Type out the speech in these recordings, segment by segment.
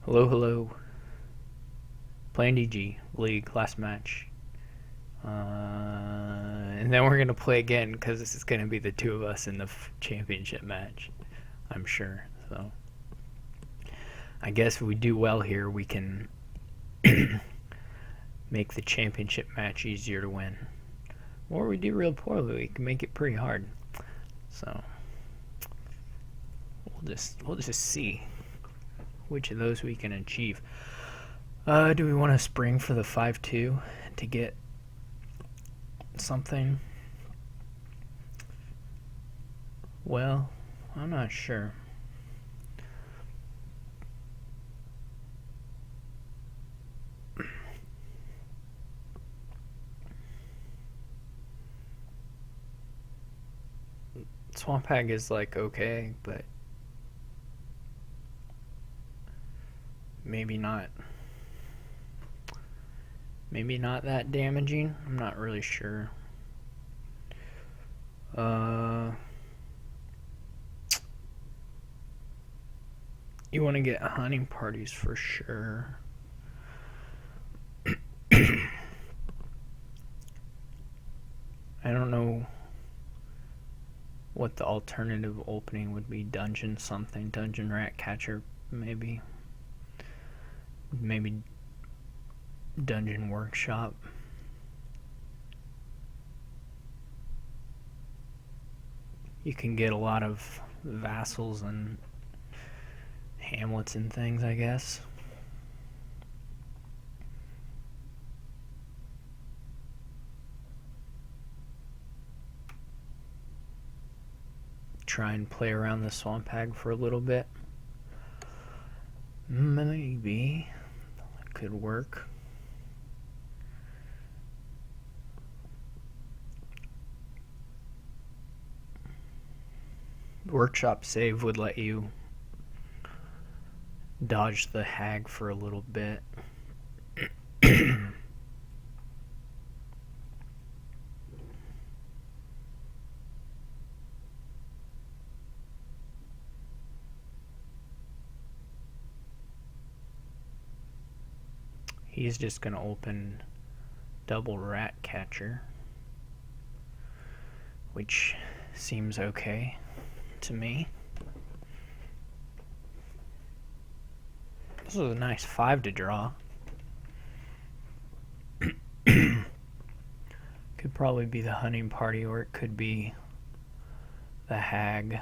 Hello, hello. Playing DG League last match, and then we're gonna play again because this is gonna be the two of us in the championship match. I'm sure. So I guess if we do well here, we can make the championship match easier to win. Or we do real poorly, we can make it pretty hard. So we'll just see which of those we can achieve. Do we want to spring for the 5-2 to get something? Well, I'm not sure. Swamp Hag is like okay, but maybe not. Maybe not that damaging. I'm not really sure. You want to get hunting parties for sure. I don't know what the alternative opening would be. Dungeon something. Dungeon rat catcher, maybe. Maybe dungeon workshop. You can get a lot of vassals and hamlets and things, I guess. Try and play around the swamp hag for a little bit. Maybe that could work. Workshop save would let you dodge the hag for a little bit. He's just gonna open double rat catcher, which seems okay to me. This is a nice 5 to draw. Could probably be the hunting party, or it could be the hag.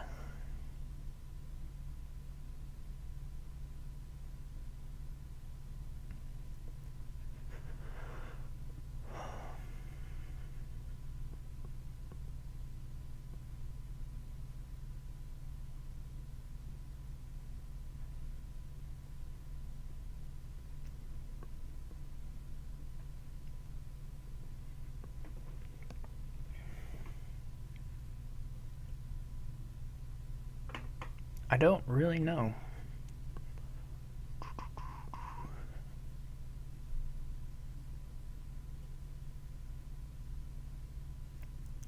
I don't really know.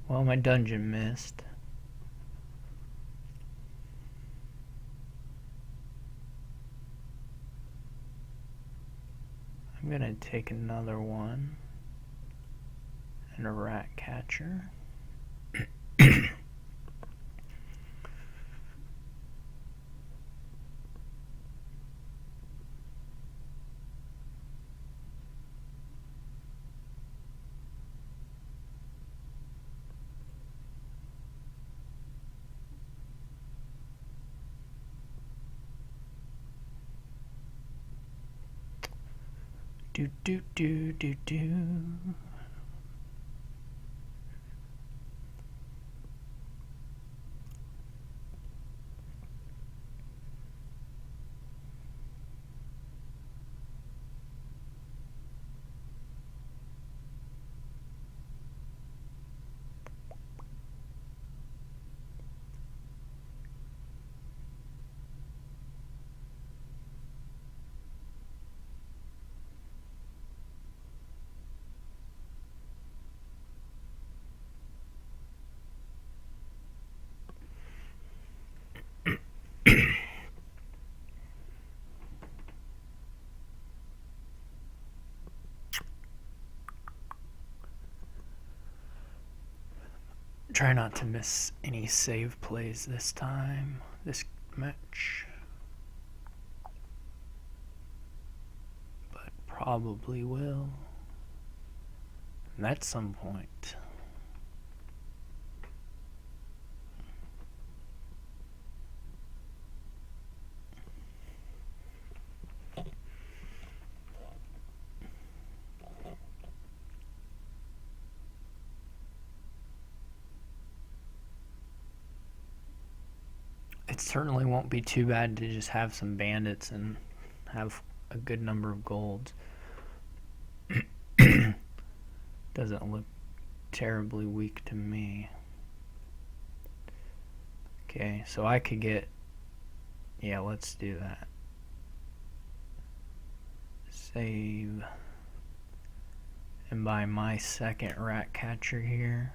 Well, my dungeon missed. I'm gonna take another one and a rat catcher. Do do do do do. Try not to miss any save plays this time, this match. But probably will. And at some point. It certainly won't be too bad to just have some bandits and have a good number of golds. Doesn't look terribly weak to me. Okay, so I could get... Yeah, let's do that. Save. And buy my second rat catcher here.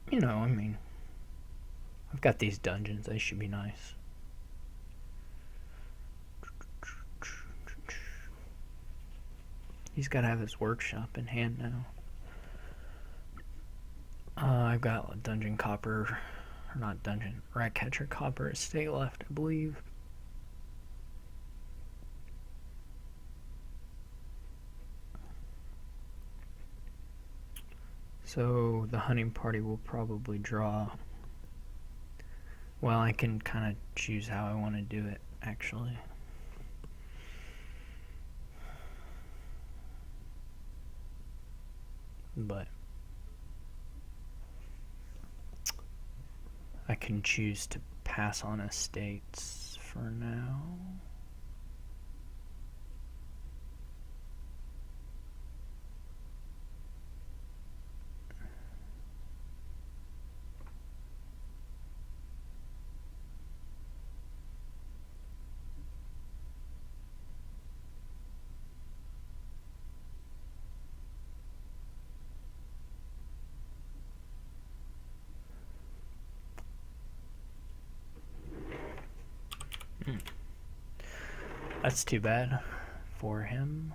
You know, I mean, I've got these dungeons, they should be nice. He's got to have his workshop in hand now. I've got a dungeon copper, or not dungeon, rat catcher copper estate left, I believe. So the hunting party will probably draw. Well, I can kind of choose how I want to do it, actually. But I can choose to pass on estates for now. That's too bad for him.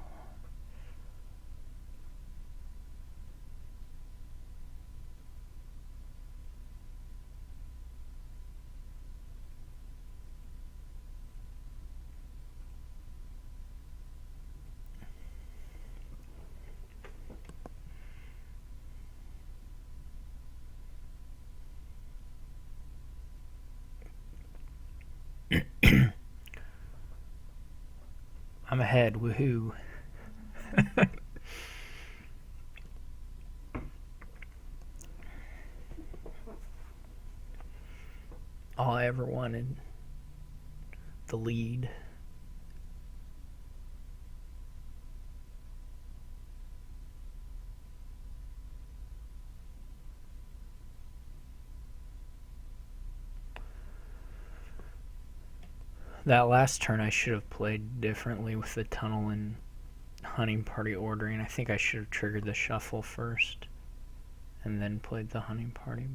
I'm ahead, woohoo. All I ever wanted. The lead. That last turn I should have played differently with the tunnel and hunting party ordering. I think I should have triggered the shuffle first and then played the hunting party,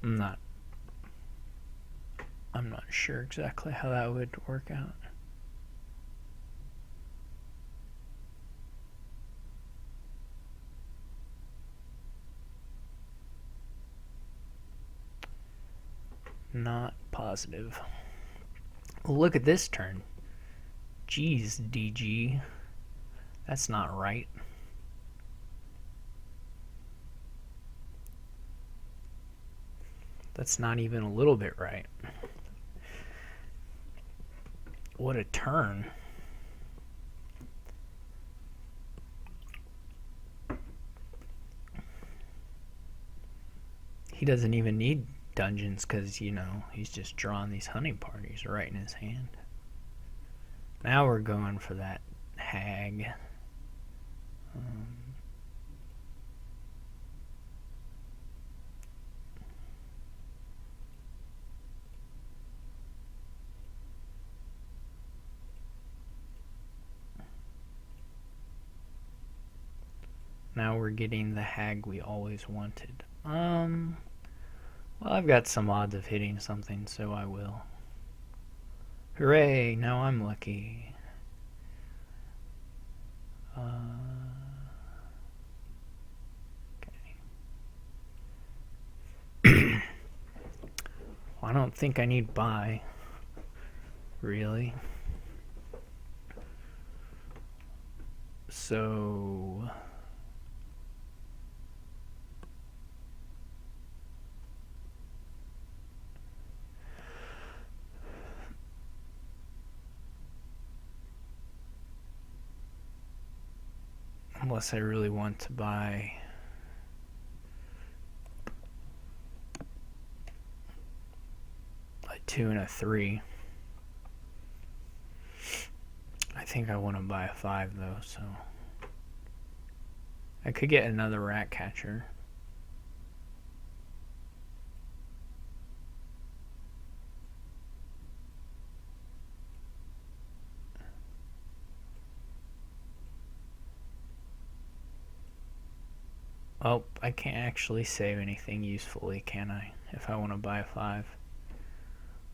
but I'm not sure exactly how that would work out. Not positive. Look at this turn. Jeez, DG. That's not right. That's not even a little bit right. What a turn. He doesn't even need dungeons because, you know, he's just drawing these hunting parties right in his hand. Now we're going for that hag. now we're getting the hag we always wanted. Well, I've got some odds of hitting something, so I will. Hooray, now I'm lucky. Okay. Well, I don't think I need buy, really. So unless I really want to buy a 2 and a 3. I think I want to buy a 5 though, so I could get another rat catcher. Oh, I can't actually save anything usefully, can I? If I want to buy a 5.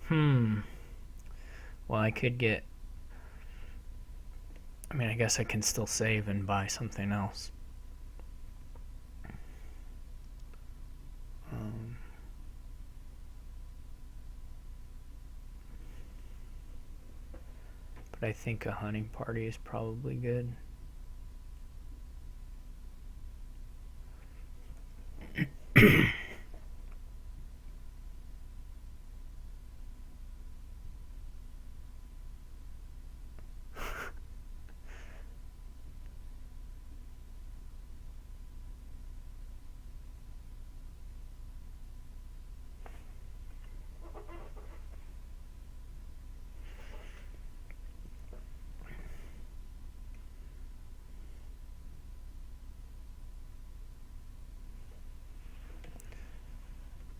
Well, I could get... I mean, I guess I can still save and buy something else. But I think a hunting party is probably good.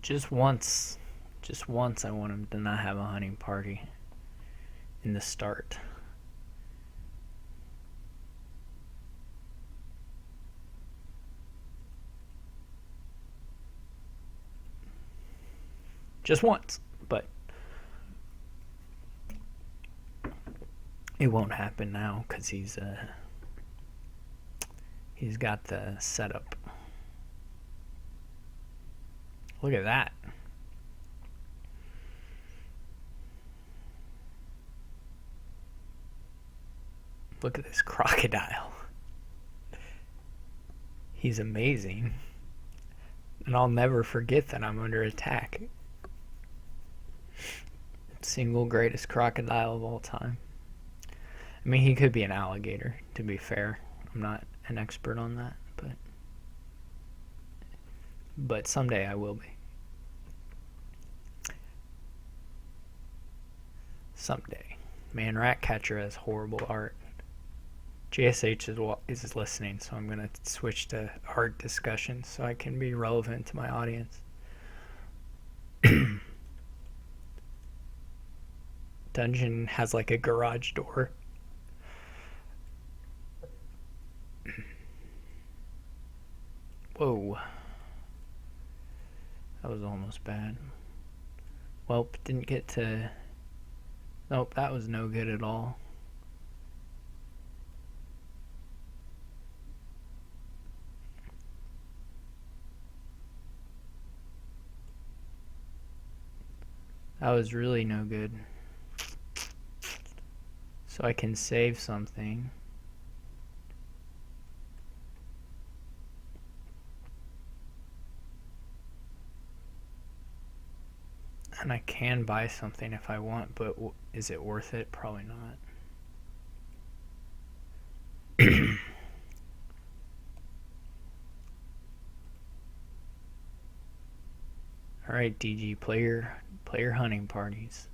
Just once I want him to not have a hunting party in the start. Just once, but it won't happen now because he's got the setup. Look at that. Look at this crocodile. He's amazing. And I'll never forget that I'm under attack. Single greatest crocodile of all time. I mean, he could be an alligator, to be fair. I'm not an expert on that, but someday I will be. Someday. Man, Ratcatcher has horrible art. JSH is listening, so I'm going to switch to art discussion so I can be relevant to my audience. Dungeon has like a garage door. Whoa. That was almost bad. Well, didn't get to... Nope, that was no good at all. That was really no good. So I can save something. And I can buy something if I want, but is it worth it? Probably not. Alright, DG, player hunting parties.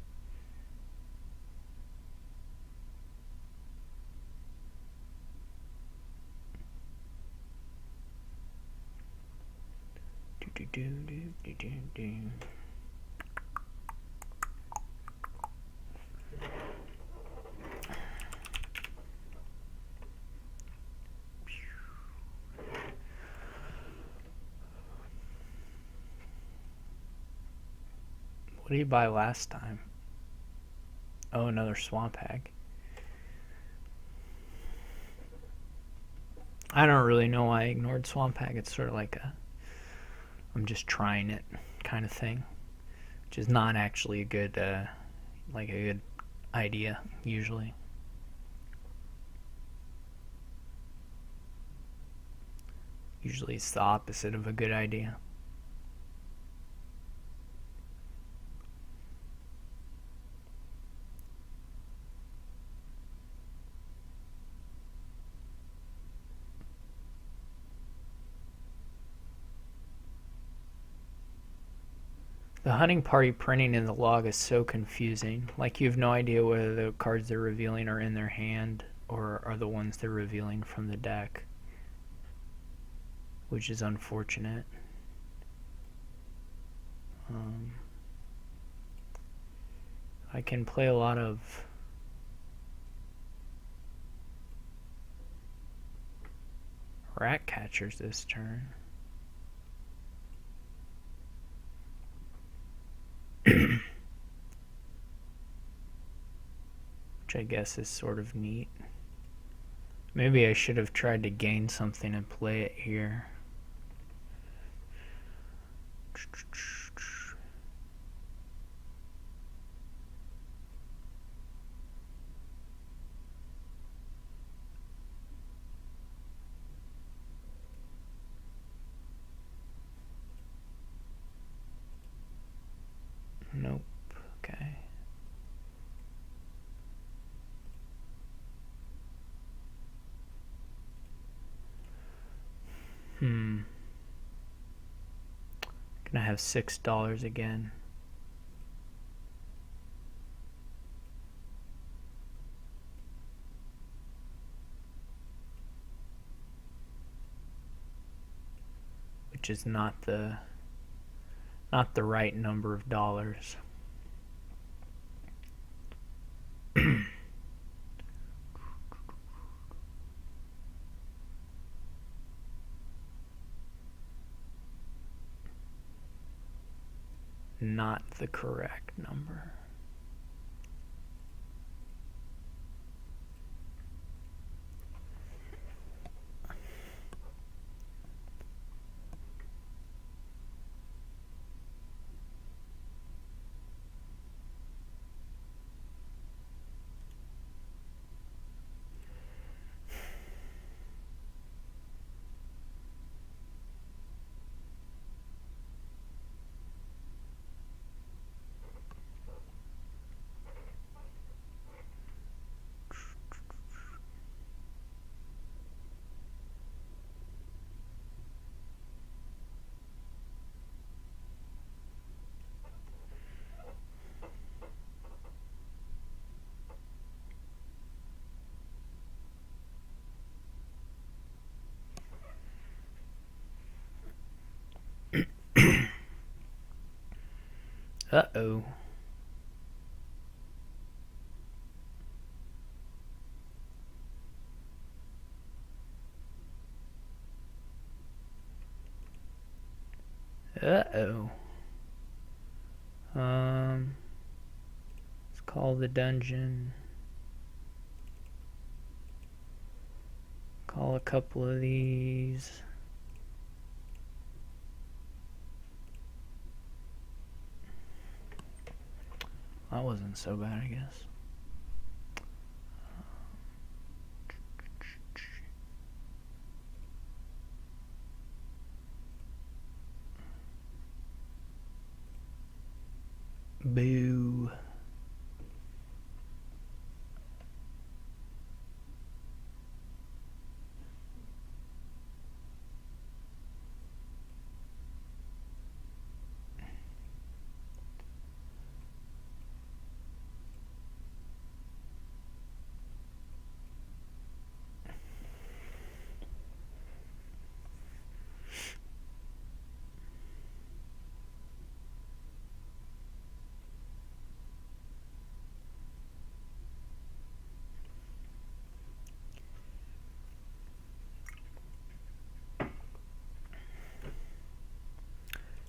What did you buy last time? Oh, another swamp hag. I don't really know why I ignored swamp hag. It's sort of like I'm just trying it kind of thing, which is not actually a good idea usually. Usually it's the opposite of a good idea. The hunting party printing in the log is so confusing. Like you have no idea whether the cards they're revealing are in their hand or are the ones they're revealing from the deck, which is unfortunate. I can play a lot of rat catchers this turn. Which I guess is sort of neat. Maybe I should have tried to gain something and play it here. Nope. Okay. Gonna have $6 again. Which is not the right number of dollars. Not the correct number. Uh-oh. Uh-oh. Let's call the dungeon. Call a couple of these. That wasn't so bad, I guess. Boo.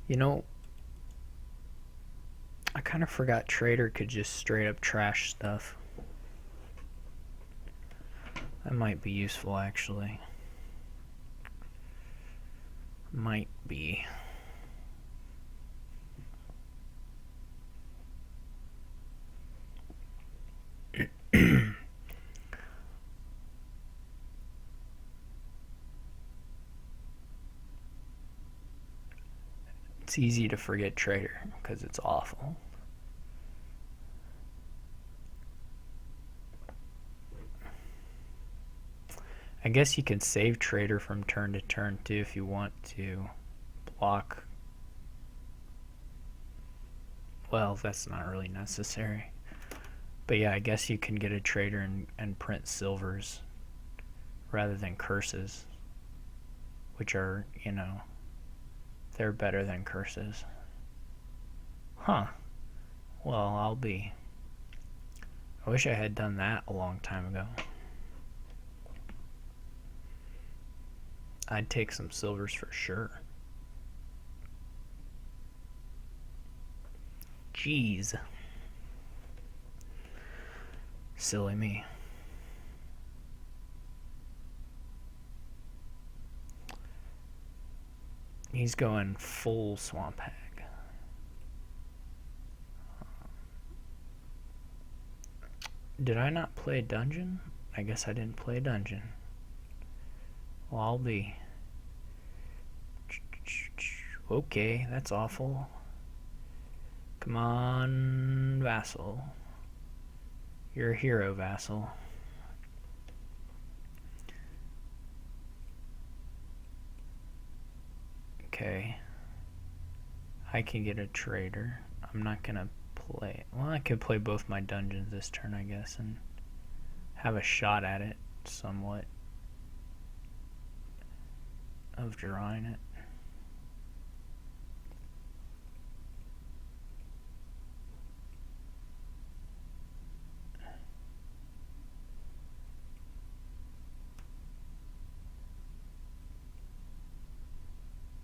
You know, I kind of forgot Trader could just straight up trash stuff. That might be useful, actually. Might be. It's easy to forget Trader because it's awful. I guess you can save Trader from turn to turn too if you want to block. Well, that's not really necessary. But yeah, I guess you can get a Trader and print silvers rather than curses, which are, they're better than curses. Huh. Well, I'll be. I wish I had done that a long time ago. I'd take some silvers for sure. Jeez. Silly me. He's going full swamp hag. Did I not play dungeon? I guess I didn't play dungeon. Well, I'll be. Okay, that's awful. Come on, Vassal. You're a hero, Vassal. Okay. I can get a Trader. I'm not gonna play. Well, I could play both my dungeons this turn, I guess, and have a shot at it somewhat of drawing it.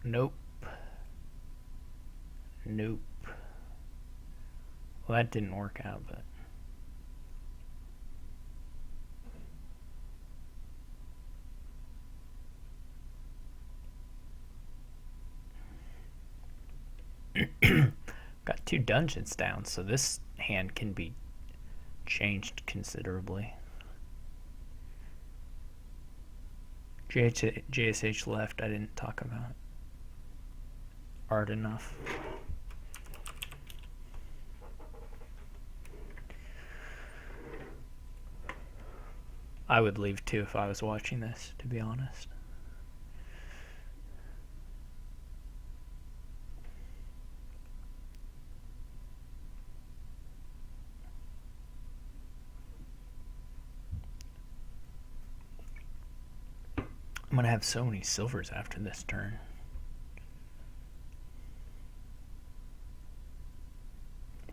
Nope. Nope. Well, that didn't work out, but. Got 2 dungeons down, so this hand can be changed considerably. JSH left, I didn't talk about art enough. I would leave too if I was watching this, to be honest. I'm gonna have so many silvers after this turn.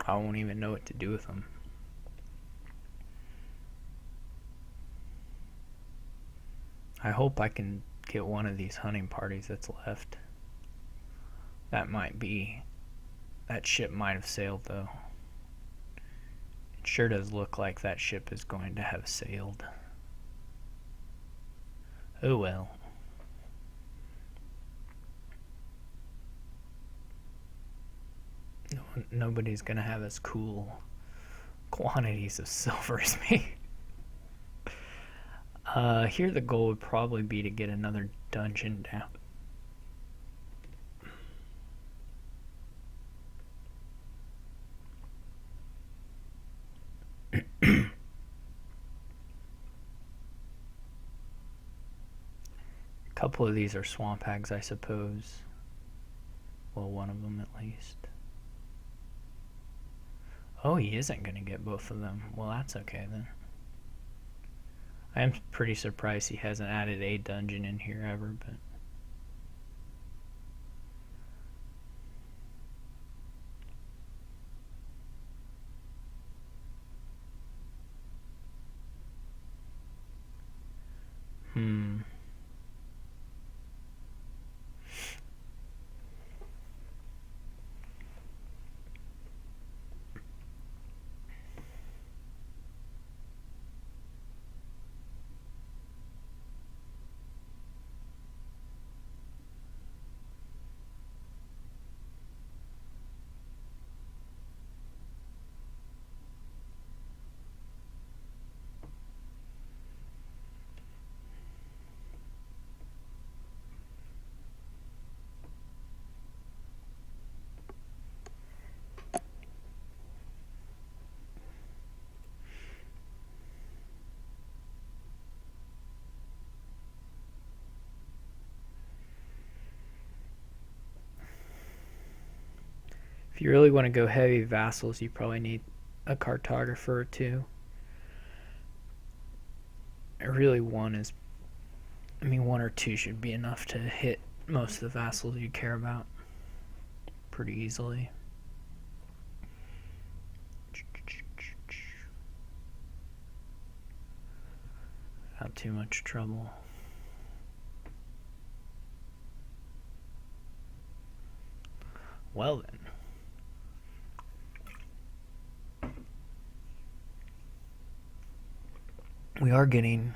I won't even know what to do with them. I hope I can get one of these hunting parties that's left. That ship might have sailed though. It sure does look like that ship is going to have sailed. Oh well. Nobody's gonna have as cool quantities of silver as me. Here the goal would probably be to get another dungeon down. A couple of these are swamp hags, I suppose. Well, one of them at least. Oh, he isn't going to get both of them. Well, that's okay then. I am pretty surprised he hasn't added a dungeon in here ever, but... If you really want to go heavy vassals, you probably need a cartographer or two. Really, one or two should be enough to hit most of the vassals you care about pretty easily. Without too much trouble. Well then. We are getting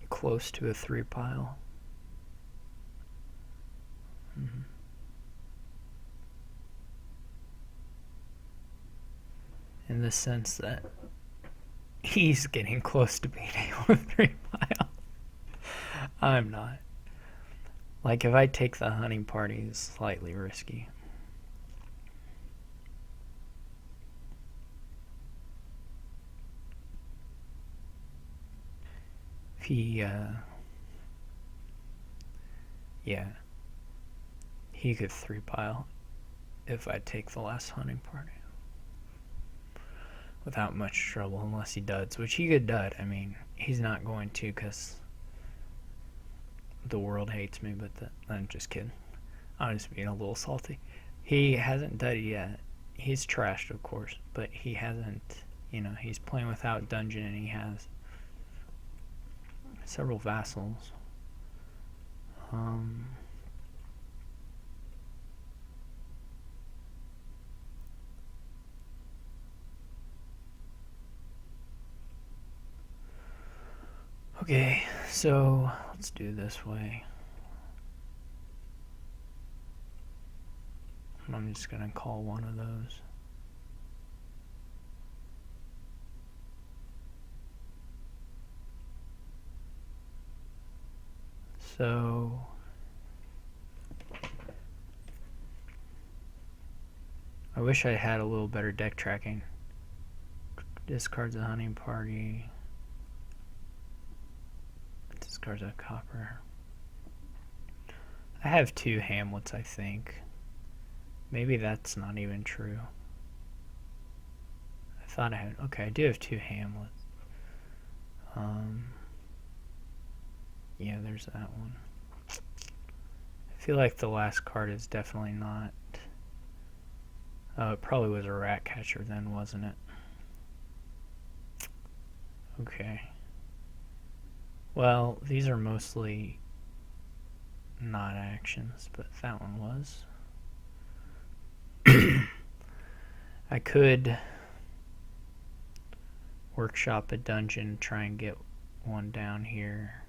close to a 3 pile. In the sense that he's getting close to being able to 3 pile. I'm not. Like, if I take the hunting party, it's slightly risky. If he, he could 3 pile if I take the last hunting party. Without much trouble, unless he duds, which he could dud. I mean, he's not going to because the world hates me, but I'm just kidding. I'm just being a little salty. He hasn't dudded yet. He's trashed, of course, but he hasn't, he's playing without dungeon and he has several vassals. Okay, so let's do it this way. I'm just gonna call one of those. So I wish I had a little better deck tracking. Discards a hunting party. Discards a copper. I have 2 Hamlets, I think. Maybe that's not even true. I thought I had... Okay, I do have 2 Hamlets. Yeah, there's that one. I feel like the last card is definitely not... Oh, it probably was a rat catcher then, wasn't it? Okay. Well, these are mostly not actions, but that one was. I could workshop a dungeon, try and get one down here.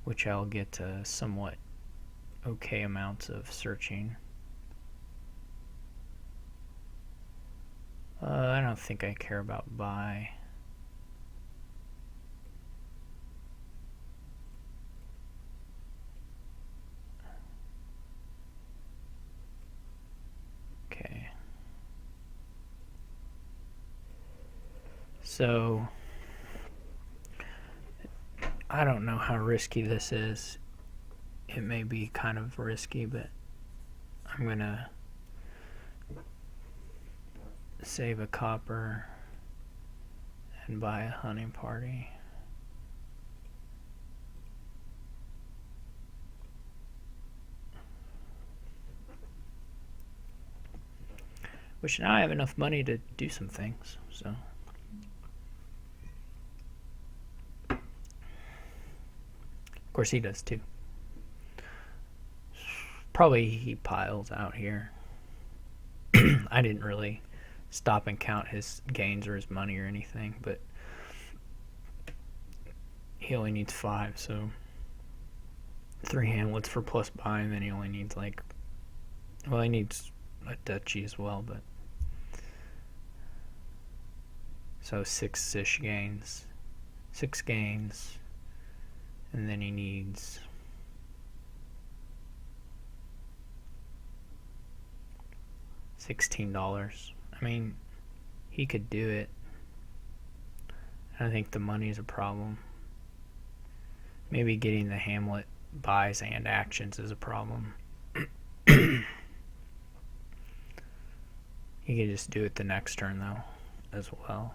Which I'll get somewhat okay amounts of searching. I don't think I care about buy. Okay. So I don't know how risky this is. It may be kind of risky, but I'm gonna save a copper and buy a hunting party. Which now I have enough money to do some things, so. Of course he does too. Probably he piles out here. I didn't really stop and count his gains or his money or anything, but he only needs 5, so 3 Hamlets for plus buy, and then he only needs he needs a duchy as well, but so 6-ish gains, 6 gains, and then he needs $16. I mean, he could do it. I think the money's a problem. Maybe getting the Hamlet buys and actions is a problem. You could just do it the next turn, though, as well.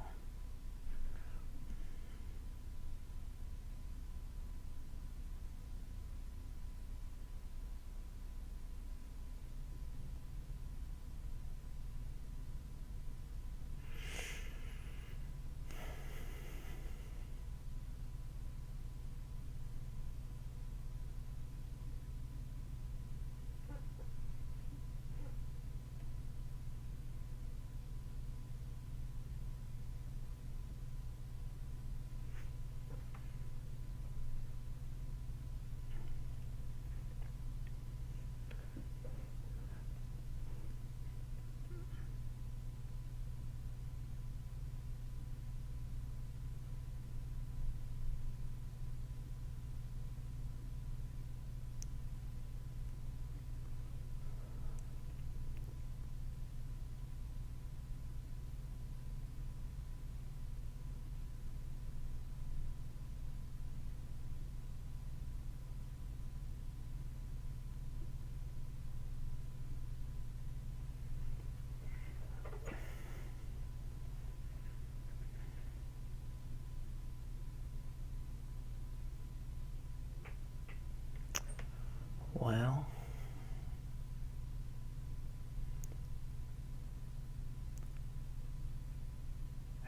Well,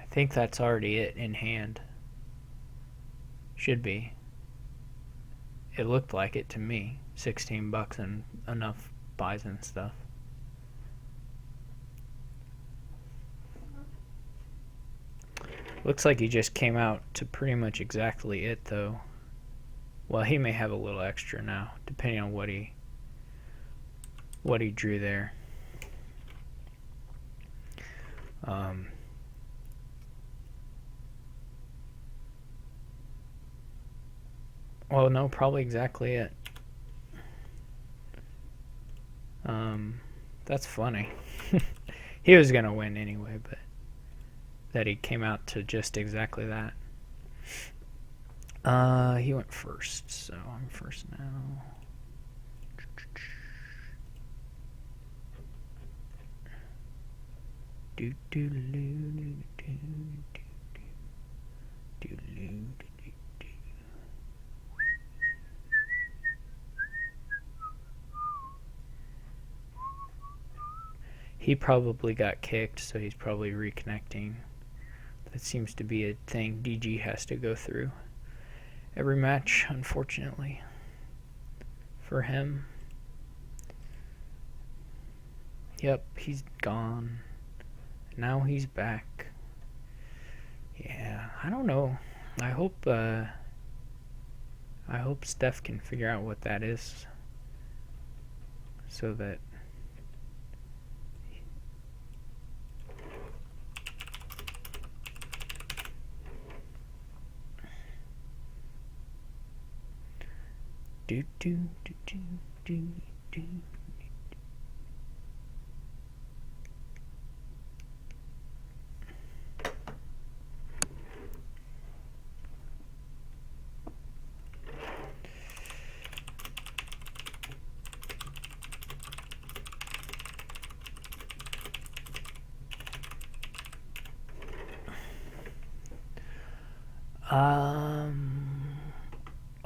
I think that's already it in hand. Should be. It looked like it to me. $16 and enough buys and stuff. Looks like he just came out to pretty much exactly it, though. Well, he may have a little extra now, depending on what he drew there. Well, no, probably exactly it. That's funny. He was gonna win anyway, but that he came out to just exactly that. He went first, so I'm first now. Do do do do do do do do. He probably got kicked, so he's probably reconnecting. That seems to be a thing DG has to go through every match, unfortunately, for him. Yep, he's gone. Now he's back. Yeah, I don't know. I hope Steph can figure out what that is, so that do do do do do do.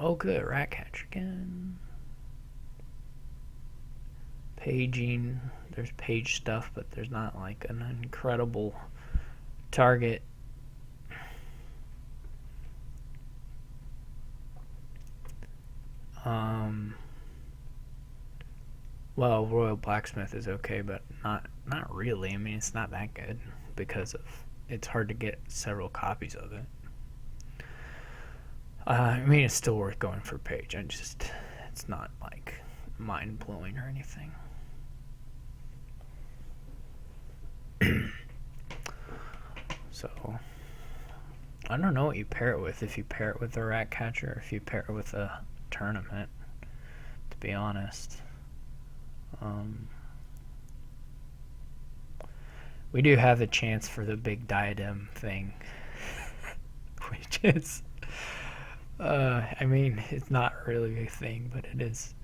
Oh good, rat catch again. Paging, there's page stuff, but there's not like an incredible target. Well, Royal Blacksmith is okay, but not really. I mean, it's not that good because it's hard to get several copies of it. I mean, it's still worth going for page. It's not like mind blowing or anything. So, I don't know what you pair it with. If you pair it with a rat catcher, or if you pair it with a tournament, to be honest. We do have the chance for the big diadem thing, which is, I mean, it's not really a thing, but it is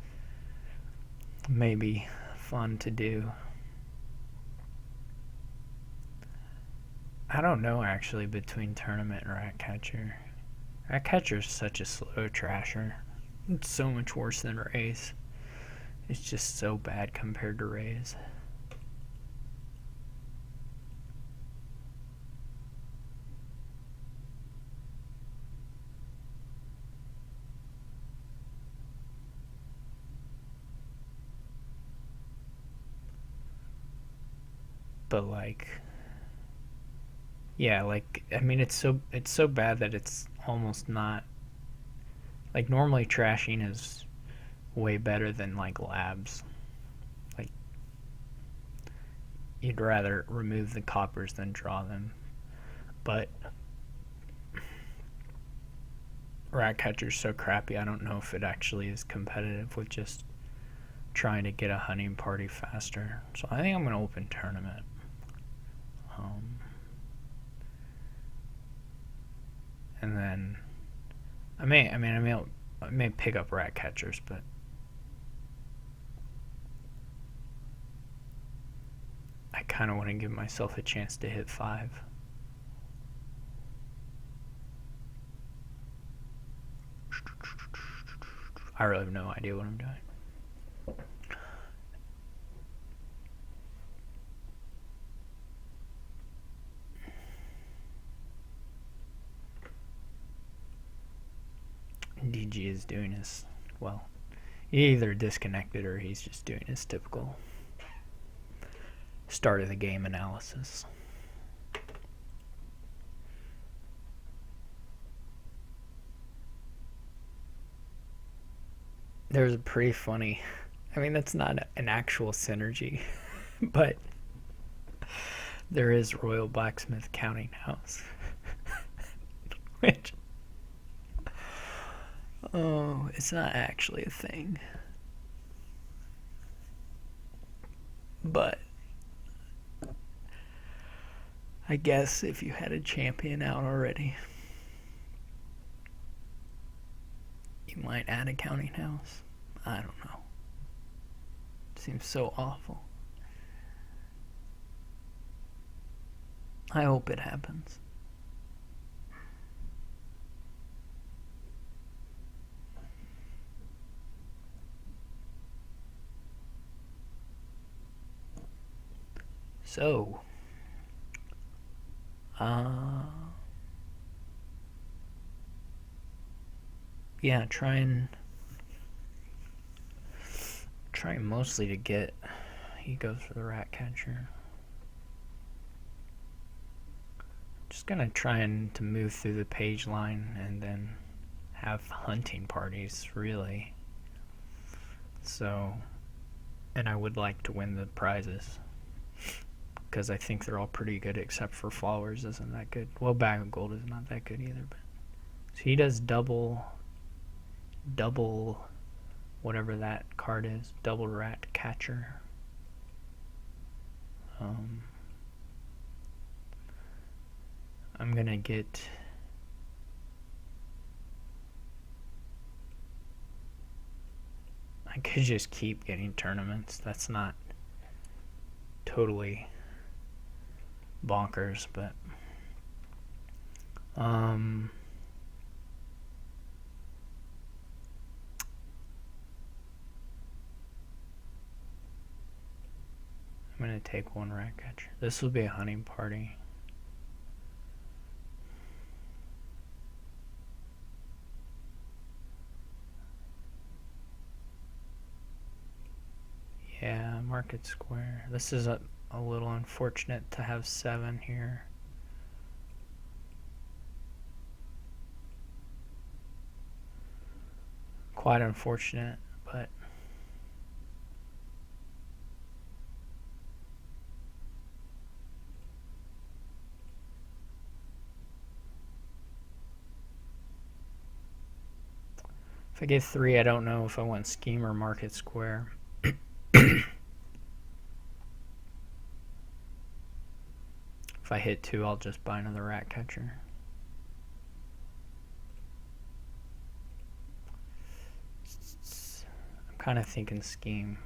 maybe fun to do. I don't know actually between tournament and rat catcher. Rat catcher is such a slow trasher. It's so much worse than rays. It's just so bad compared to rays. But like, yeah, like I mean, it's so bad that it's almost not like normally trashing is way better than like labs. Like you'd rather remove the coppers than draw them. But rat catcher's so crappy. I don't know if it actually is competitive with just trying to get a hunting party faster. So I think I'm gonna open tournament. And then I may pick up rat catchers, but I kind of want to give myself a chance to hit 5. I really have no idea what I'm doing. DG is doing his, well, he either disconnected or he's just doing his typical start of the game analysis. There's a pretty funny, I mean, that's not an actual synergy, but there is Royal Blacksmith Counting House. Which, oh, it's not actually a thing. But I guess if you had a champion out already, you might add a counting house. I don't know. It seems so awful. I hope it happens. So, yeah, trying mostly to get. He goes for the rat catcher. Just gonna try to move through the page line and then have hunting parties, really. So, and I would like to win the prizes because I think they're all pretty good except for Flowers isn't that good. Well, Bag of Gold is not that good either. But so he does double, whatever that card is, double rat catcher. I'm gonna get. I could just keep getting tournaments. That's not totally bonkers, but I'm gonna take one rat catcher. This will be a hunting party. Yeah, Market Square. This is a little unfortunate to have 7 here. Quite unfortunate, but if I get 3, I don't know if I want Scheme or Market Square. If I hit 2, I'll just buy another rat catcher. kind of thinking scheme.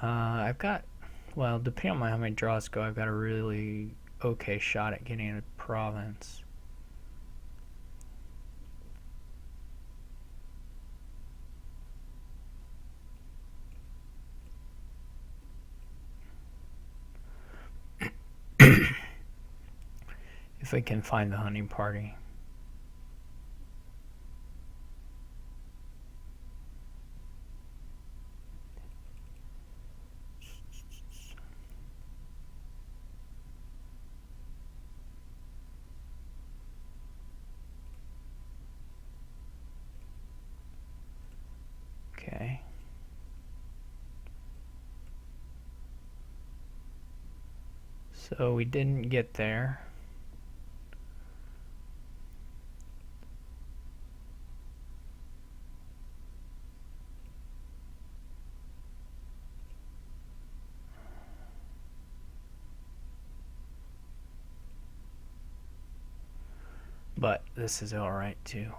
I've got, well, depending on how many draws go, I've got a really okay shot at getting a province. If I can find the hunting party. Okay. So we didn't get there. But this is alright too.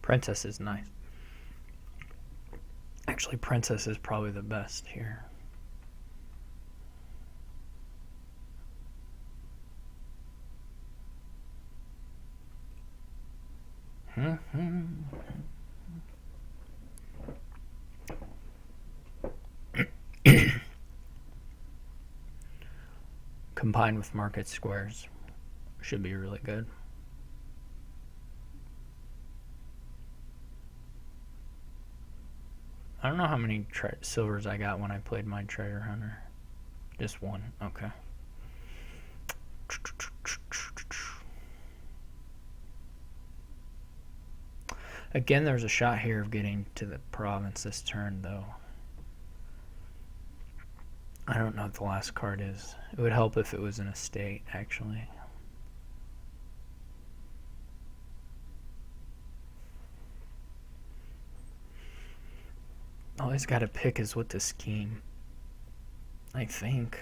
Princess is nice. Actually, Princess is probably the best here. Combined with market squares should be really good. I don't know how many silvers I got when I played my treasure hunter. Just one. Okay. Again, there's a shot here of getting to the province this turn, though. I don't know what the last card is. It would help if it was an estate, actually. All he's got to pick is what to scheme. I think.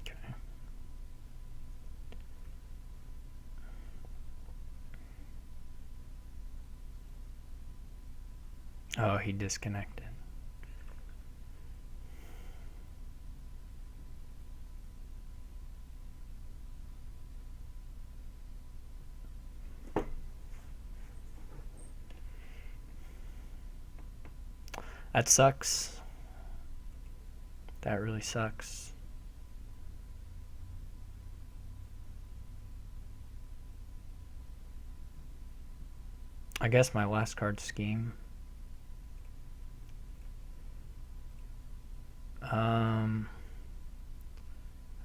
Okay. Oh, he disconnected. That sucks. That really sucks. I guess my last card scheme.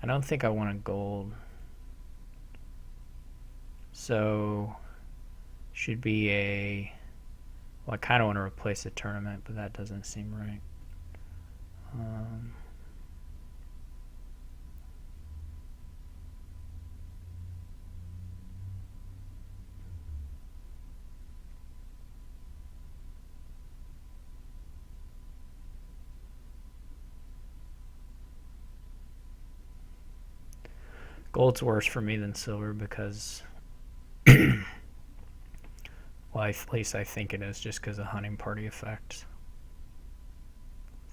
I don't think I want a gold. So should be a, well, I kind of want to replace a tournament, but that doesn't seem right. Gold's worse for me than silver because, well, at least I think it is, just because of hunting party effects.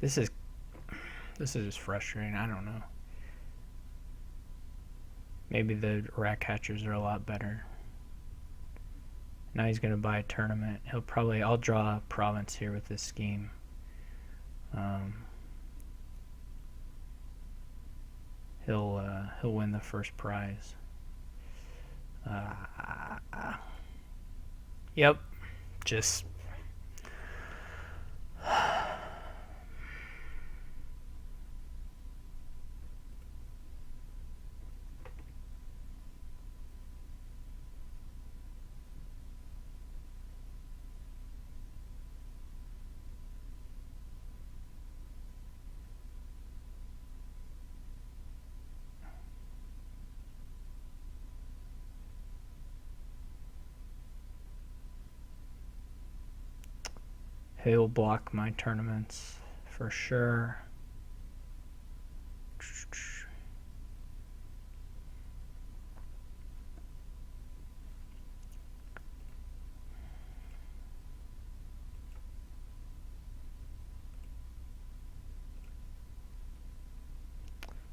This is just frustrating. I don't know. Maybe the rat catchers are a lot better. Now he's going to buy a tournament. I'll draw a province here with this scheme. He'll win the first prize. Yep, just he'll block my tournaments for sure.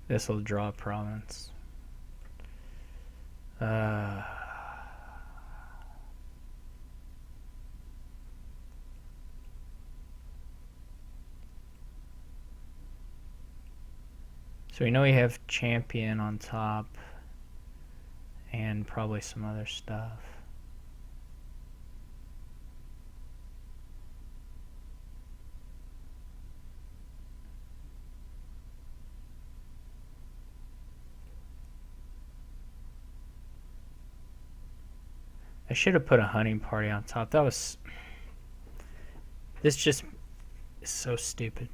This will draw a province. So we know we have champion on top and probably some other stuff. I should have put a hunting party on top. This just is so stupid.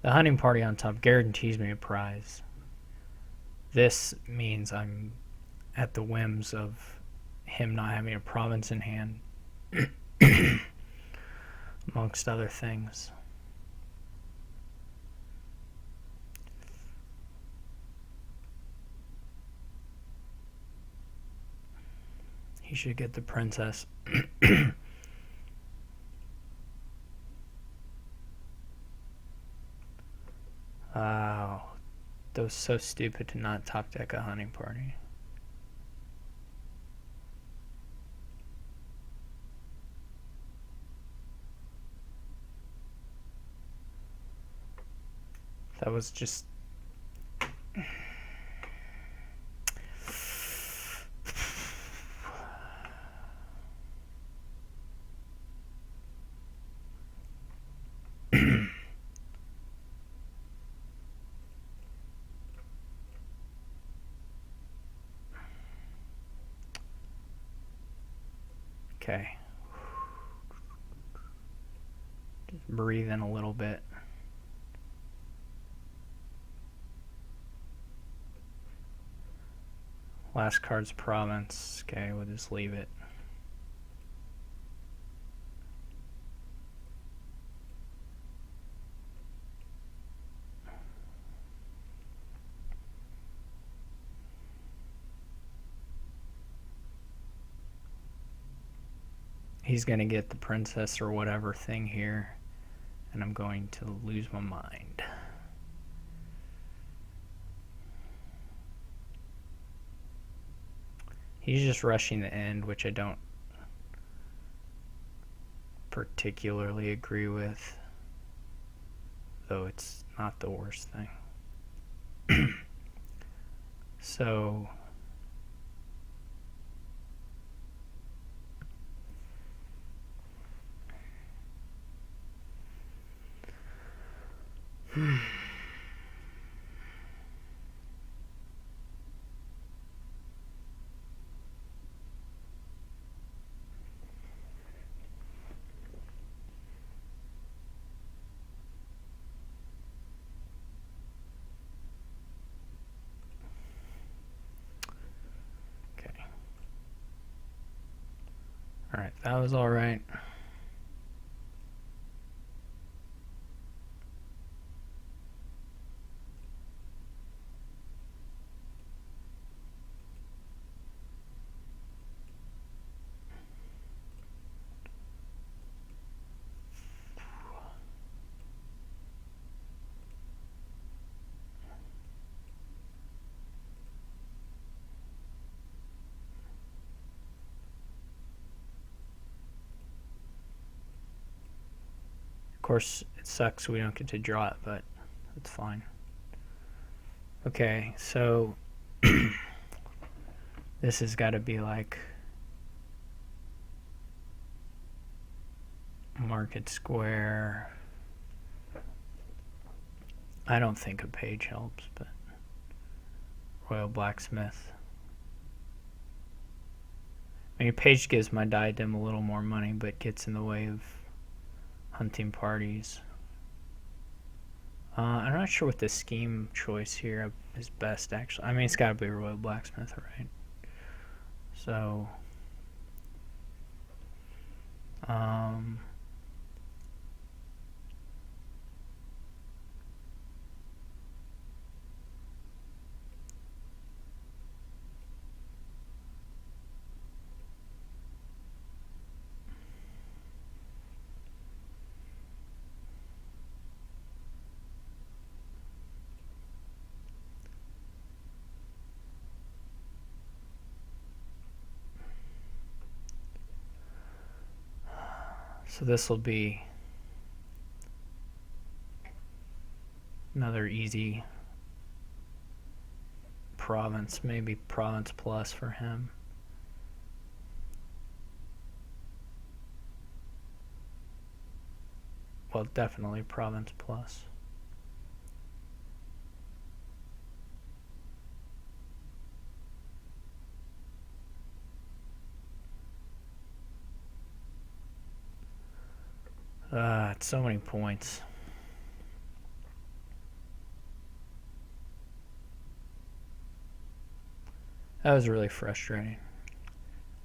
The hunting party on top guarantees me a prize. This means I'm at the whims of him not having a province in hand, amongst other things. He should get the princess. Wow. That was so stupid to not top deck a hunting party. That was just... Okay. Just breathe in a little bit. Last card's province. Okay, we'll just leave it. He's going to get the princess or whatever thing here, and I'm going to lose my mind. He's just rushing the end, which I don't particularly agree with, though it's not the worst thing. So... Alright, that was alright. course, it sucks we don't get to draw it, but it's fine. Okay, so this has got to be like Market Square. I don't think a page helps, but Royal Blacksmith. I mean, page gives my diadem a little more money, but gets in the way of hunting parties. I'm not sure what the scheme choice here is best, actually. I mean, it's got to be Royal Blacksmith, right? So, so this will be another easy province, maybe province plus for him. Well, definitely province plus. It's so many points. That was really frustrating.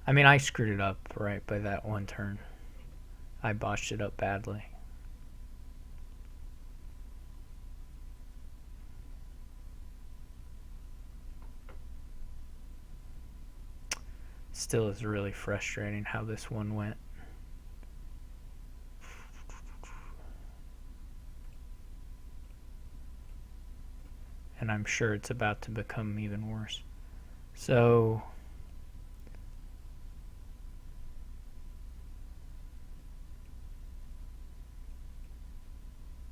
I mean, I screwed it up right by that one turn. I botched it up badly. Still is really frustrating how this one went. And I'm sure it's about to become even worse. So,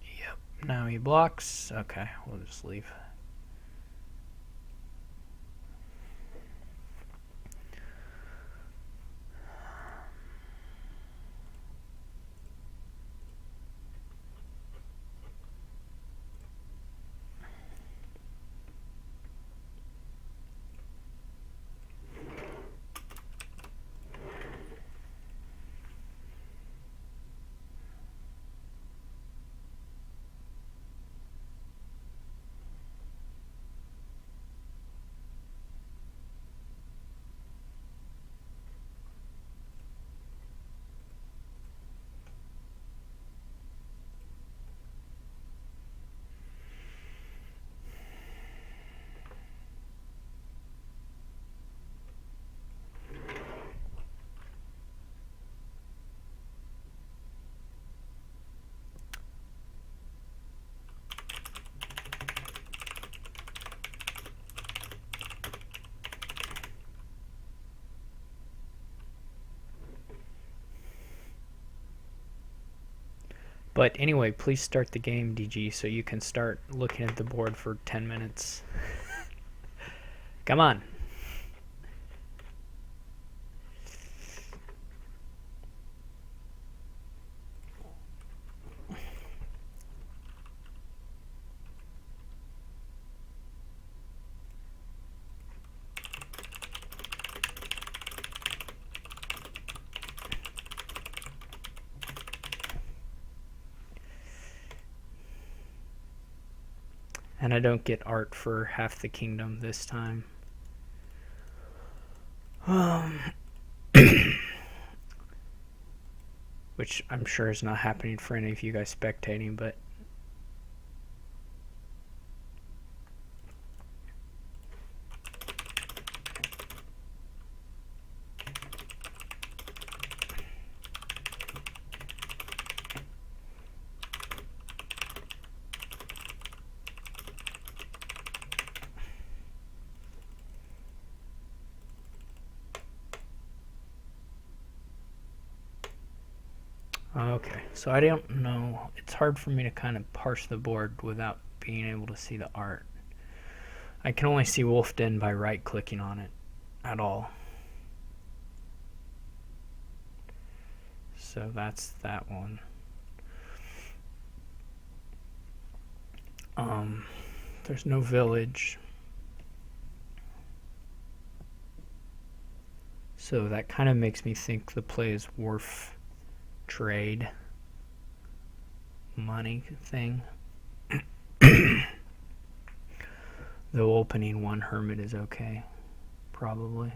yep, now he blocks. Okay, we'll just leave. But anyway, please start the game, DG, so you can start looking at the board for 10 minutes. Come on. And I don't get art for half the kingdom this time. Which I'm sure is not happening for any of you guys spectating, but Okay, so I don't know. It's hard for me to kind of parse the board without being able to see the art. I can only see Wolf Den by right-clicking on it at all. So that's that one. There's no village. So that kind of makes me think the play is wharf trade money thing. Though opening one hermit is okay, probably. You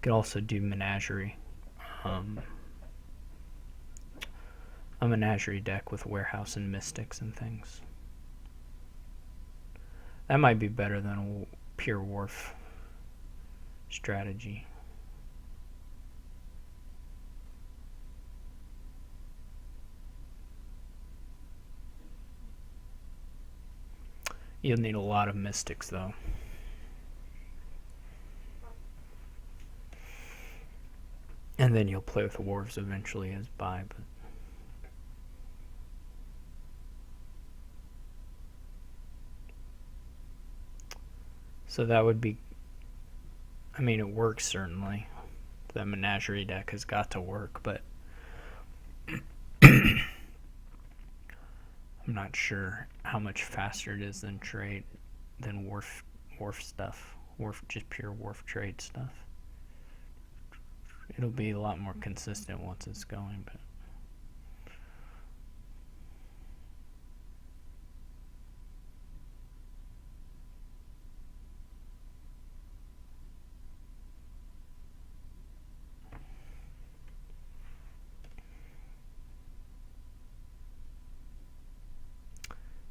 could also do menagerie. A menagerie deck with warehouse and mystics and things. That might be better than a pure wharf strategy. You'll need a lot of mystics though. And then you'll play with wharves eventually as buy, but so that would be, I mean, it works certainly. The menagerie deck has got to work, but I'm not sure how much faster it is than wharf stuff. Just pure wharf trade stuff. It'll be a lot more consistent once it's going, but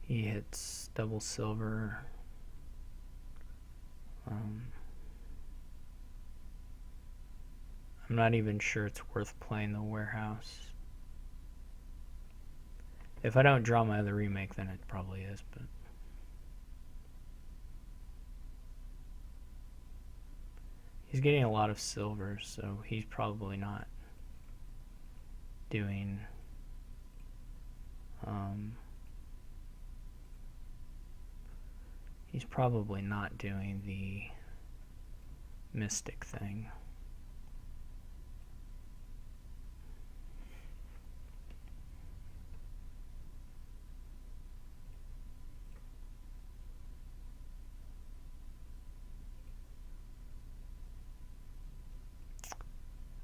he hits double silver. I'm not even sure it's worth playing the warehouse. If I don't draw my other remake, then it probably is, but he's getting a lot of silver, so he's probably not doing he's probably not doing the mystic thing.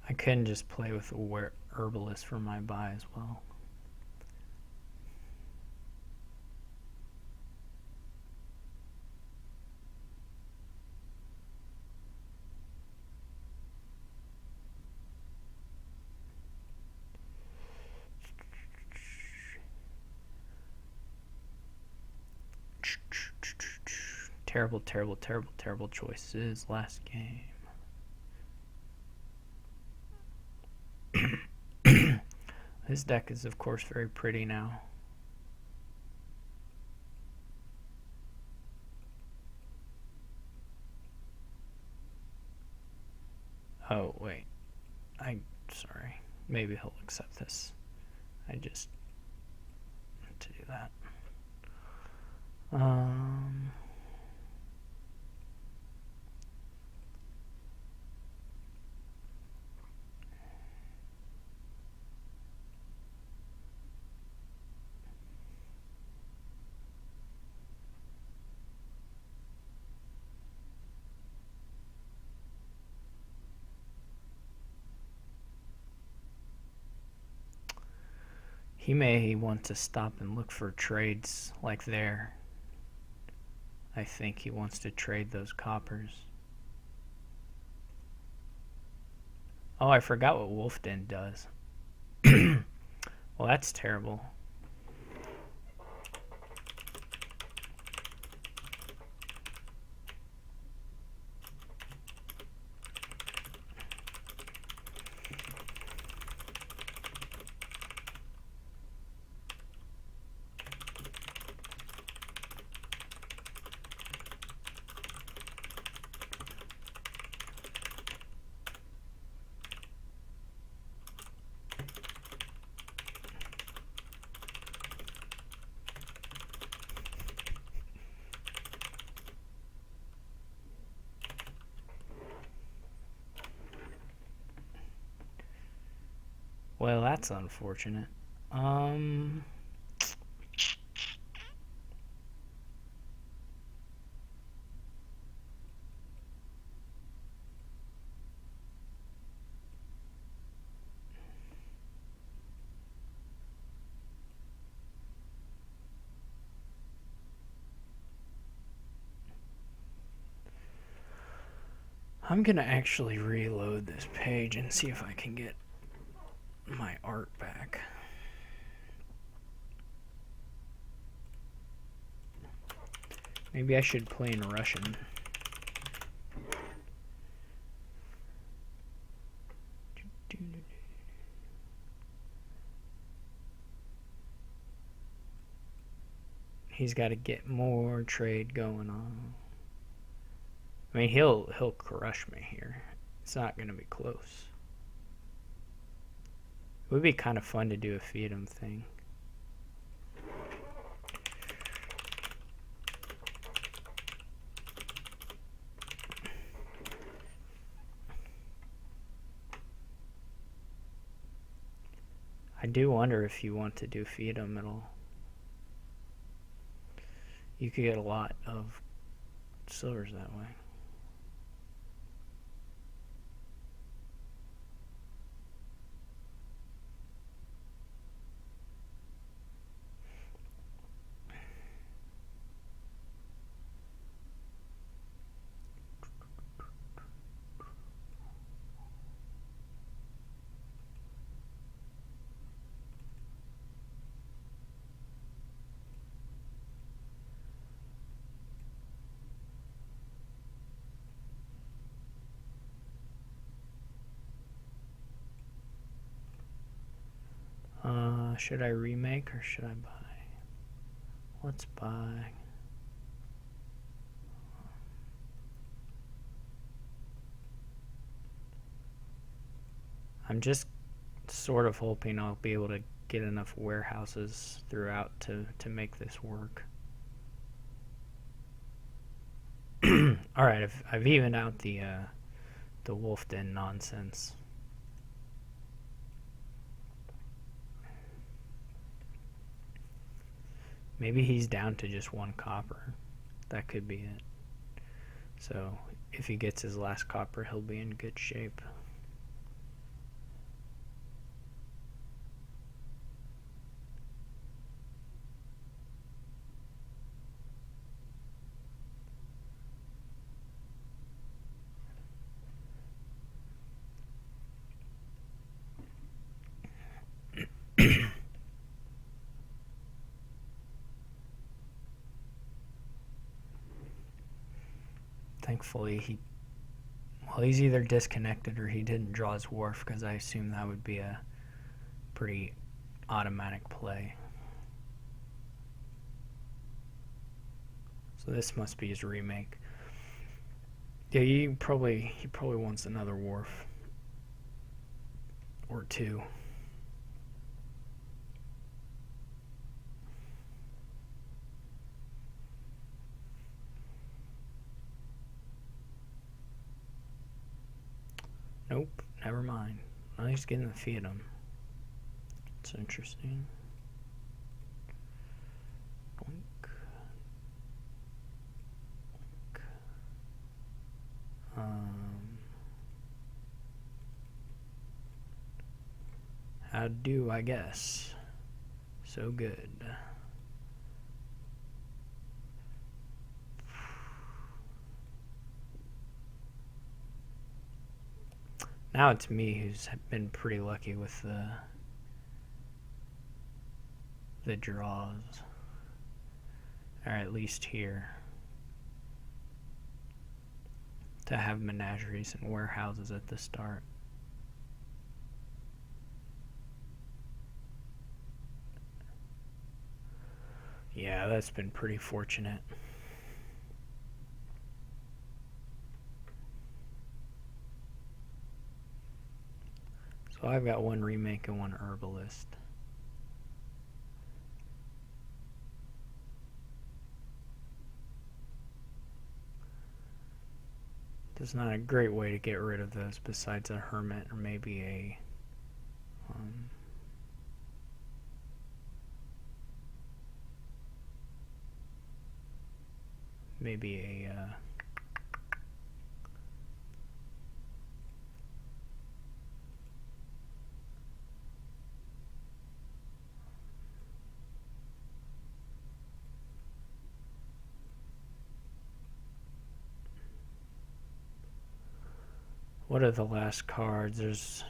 I couldn't just play with a herbalist for my buy as well. Terrible, terrible, terrible, terrible choices last game. His deck is, of course, very pretty now. Oh, wait. Sorry. Maybe he'll accept this. I just want to do that. He may want to stop and look for trades like there. I think he wants to trade those coppers. Oh, I forgot what Wolf Den does. Well, that's terrible. Well, that's unfortunate. Um, I'm gonna actually reload this page and see if I can get my art back. Maybe I should play in Russian. He's got to get more trade going on. I mean, he'll crush me here. It's not gonna be close. It would be kind of fun to do a feed him thing. I do wonder if you want to do feed him at all. You could get a lot of silvers that way. Should I remake or should I buy? Let's buy. I'm just sort of hoping I'll be able to get enough warehouses throughout to make this work. Alright, I've evened out the wolf den nonsense. Maybe he's down to just 1 copper. That could be it. So if he gets his last copper, he'll be in good shape. Thankfully, he's either disconnected or he didn't draw his wharf, because I assume that would be a pretty automatic play. So this must be his remake. Yeah, he probably wants another wharf or 2. Nope, never mind. Well, he's getting the feed him. It's interesting. Boink. Boink. How do I guess? So good. Now it's me who's been pretty lucky with the draws. Or at least here. To have menageries and warehouses at the start. Yeah, that's been pretty fortunate. So I've got 1 remake and 1 herbalist. There's not a great way to get rid of those besides a hermit or maybe a... Um, maybe a what are the last cards?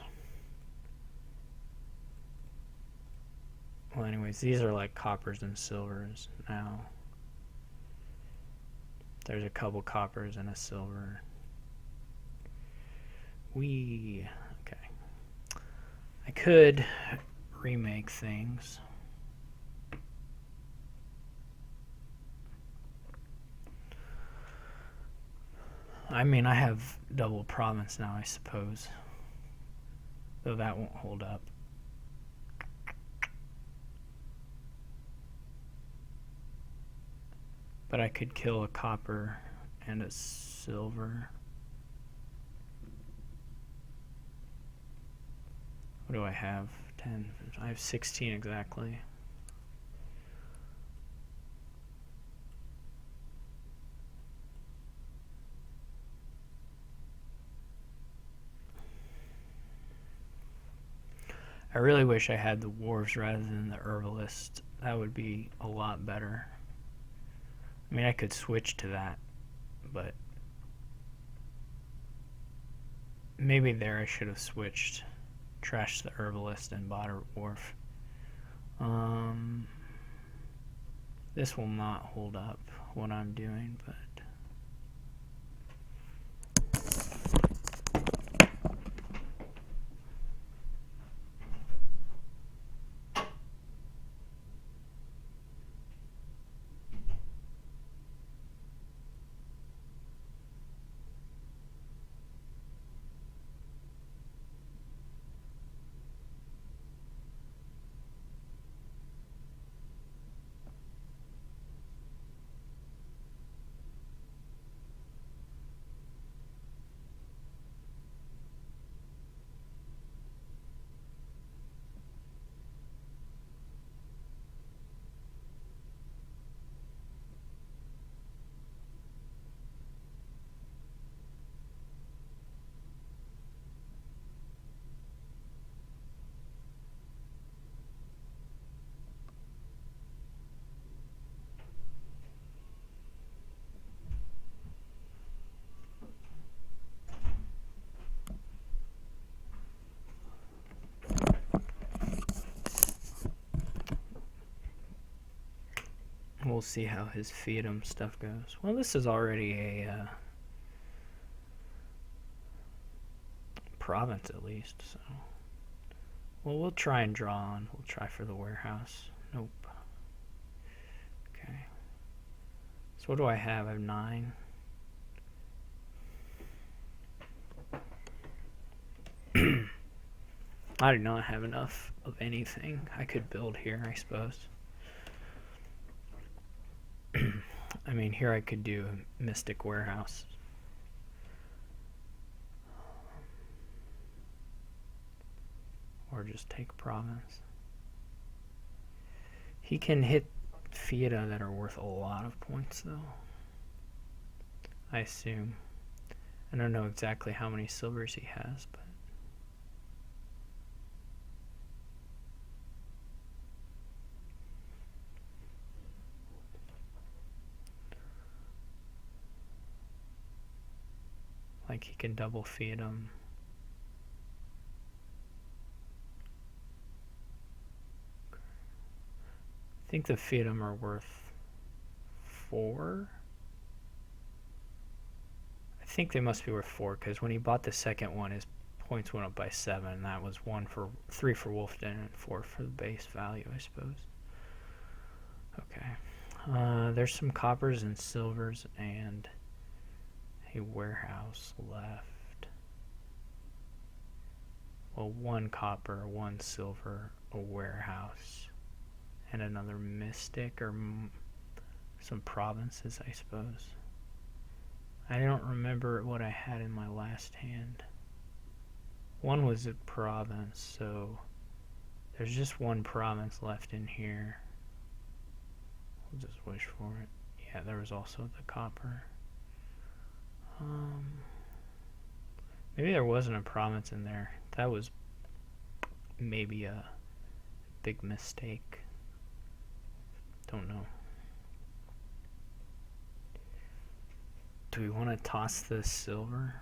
Well, anyways, these are like coppers and silvers now. There's a couple coppers and a silver. Okay. I could remake things. I mean, I have double province now, I suppose. Though that won't hold up. But I could kill a copper and a silver. What do I have? 10. I have 16 exactly. I really wish I had the wharves rather than the herbalist. That would be a lot better. I mean, I could switch to that, but maybe there I should have switched. Trashed the herbalist and bought a wharf. This will not hold up what I'm doing, but we'll see how his Fiat stuff goes. Well, this is already a province at least, so. Well, we'll try and draw on. We'll try for the warehouse. Nope. Okay. So what do I have? I have 9. I do not have enough of anything. I could build here, I suppose. I mean, here I could do a mystic warehouse. Or just take province. He can hit Fiat that are worth a lot of points, though. I assume. I don't know exactly how many silvers he has, but like he can double Fiat him. I think the Fiat are worth 4. I think they must be worth 4 because when he bought the second one, his points went up by 7. That was 3 for Wolfden and 4 for the base value, I suppose. Okay. There's some coppers and silvers and a warehouse left. Well, 1 copper, 1 silver, a warehouse, and another mystic or some provinces, I suppose. I don't remember what I had in my last hand. 1 was a province, so There's just one province left in here. We'll just wish for it. Yeah, there was also the copper. Maybe there wasn't a province in there. That was maybe a big mistake. Don't know. Do we want to toss this silver?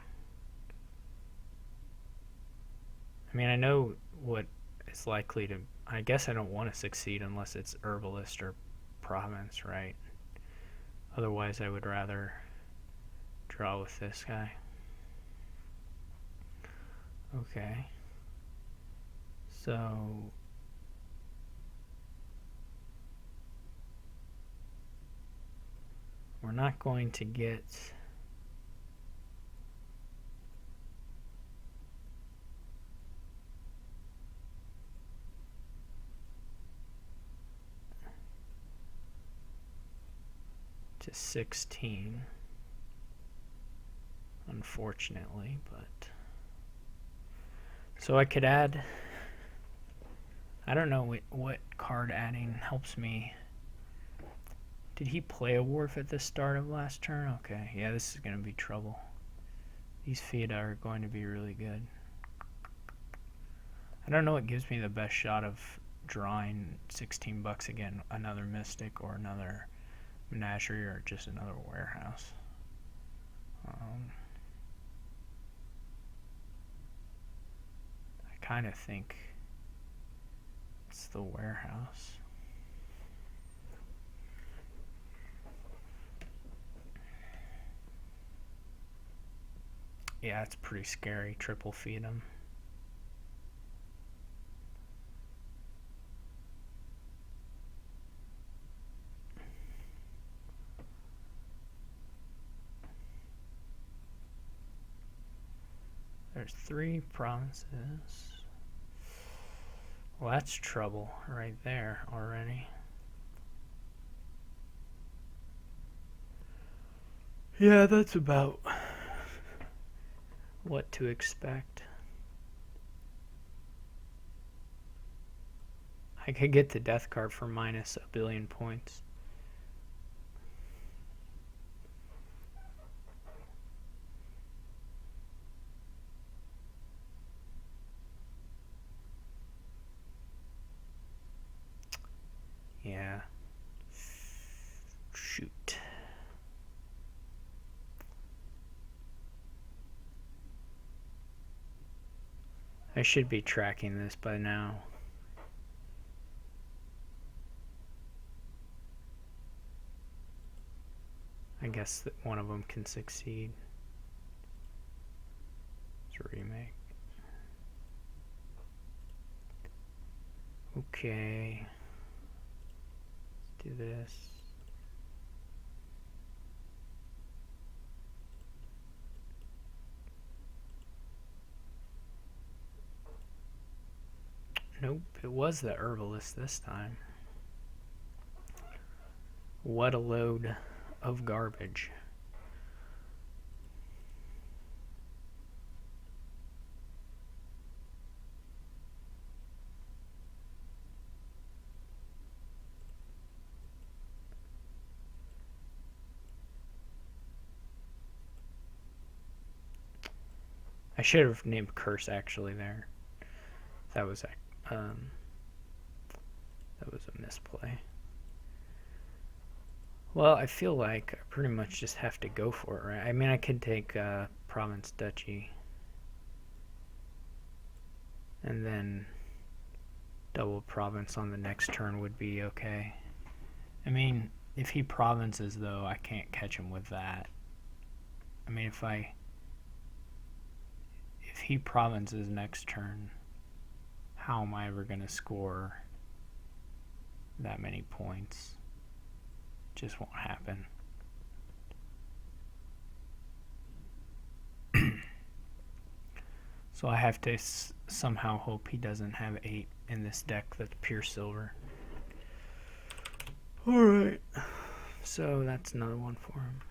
I mean, I know what is likely to... I guess I don't want to succeed unless it's herbalist or province, right? Otherwise, I would rather draw with this guy. Okay. So... we're not going to get... to 16, unfortunately, but so I could add, I don't know what card adding helps me. Did he play a wharf at the start of last turn? Okay, yeah, this is going to be trouble. These feet are going to be really good. I don't know what gives me the best shot of drawing 16 bucks again, another Mystic or another Menagerie or just another Warehouse. I kind of think it's the Warehouse. Yeah, it's pretty scary. Triple feed him. There's 3 provinces. Well, that's trouble right there already. Yeah, that's about what to expect. I could get the death card for minus a billion points. Yeah. Shoot. I should be tracking this by now. I guess that one of them can succeed. It's a remake. Okay. Let's do this. Nope, it was the herbalist this time. What a load of garbage. I should have named Curse actually there. That was a misplay. Well, I feel like I pretty much just have to go for it, right? I mean, I could take Province Duchy and then double Province on the next turn would be okay. I mean, if he provinces, though, I can't catch him with that. I mean, if he provinces next turn, how am I ever going to score that many points? Just won't happen. So I have to somehow hope he doesn't have 8 in this deck that's pure silver. Alright. So that's another one for him.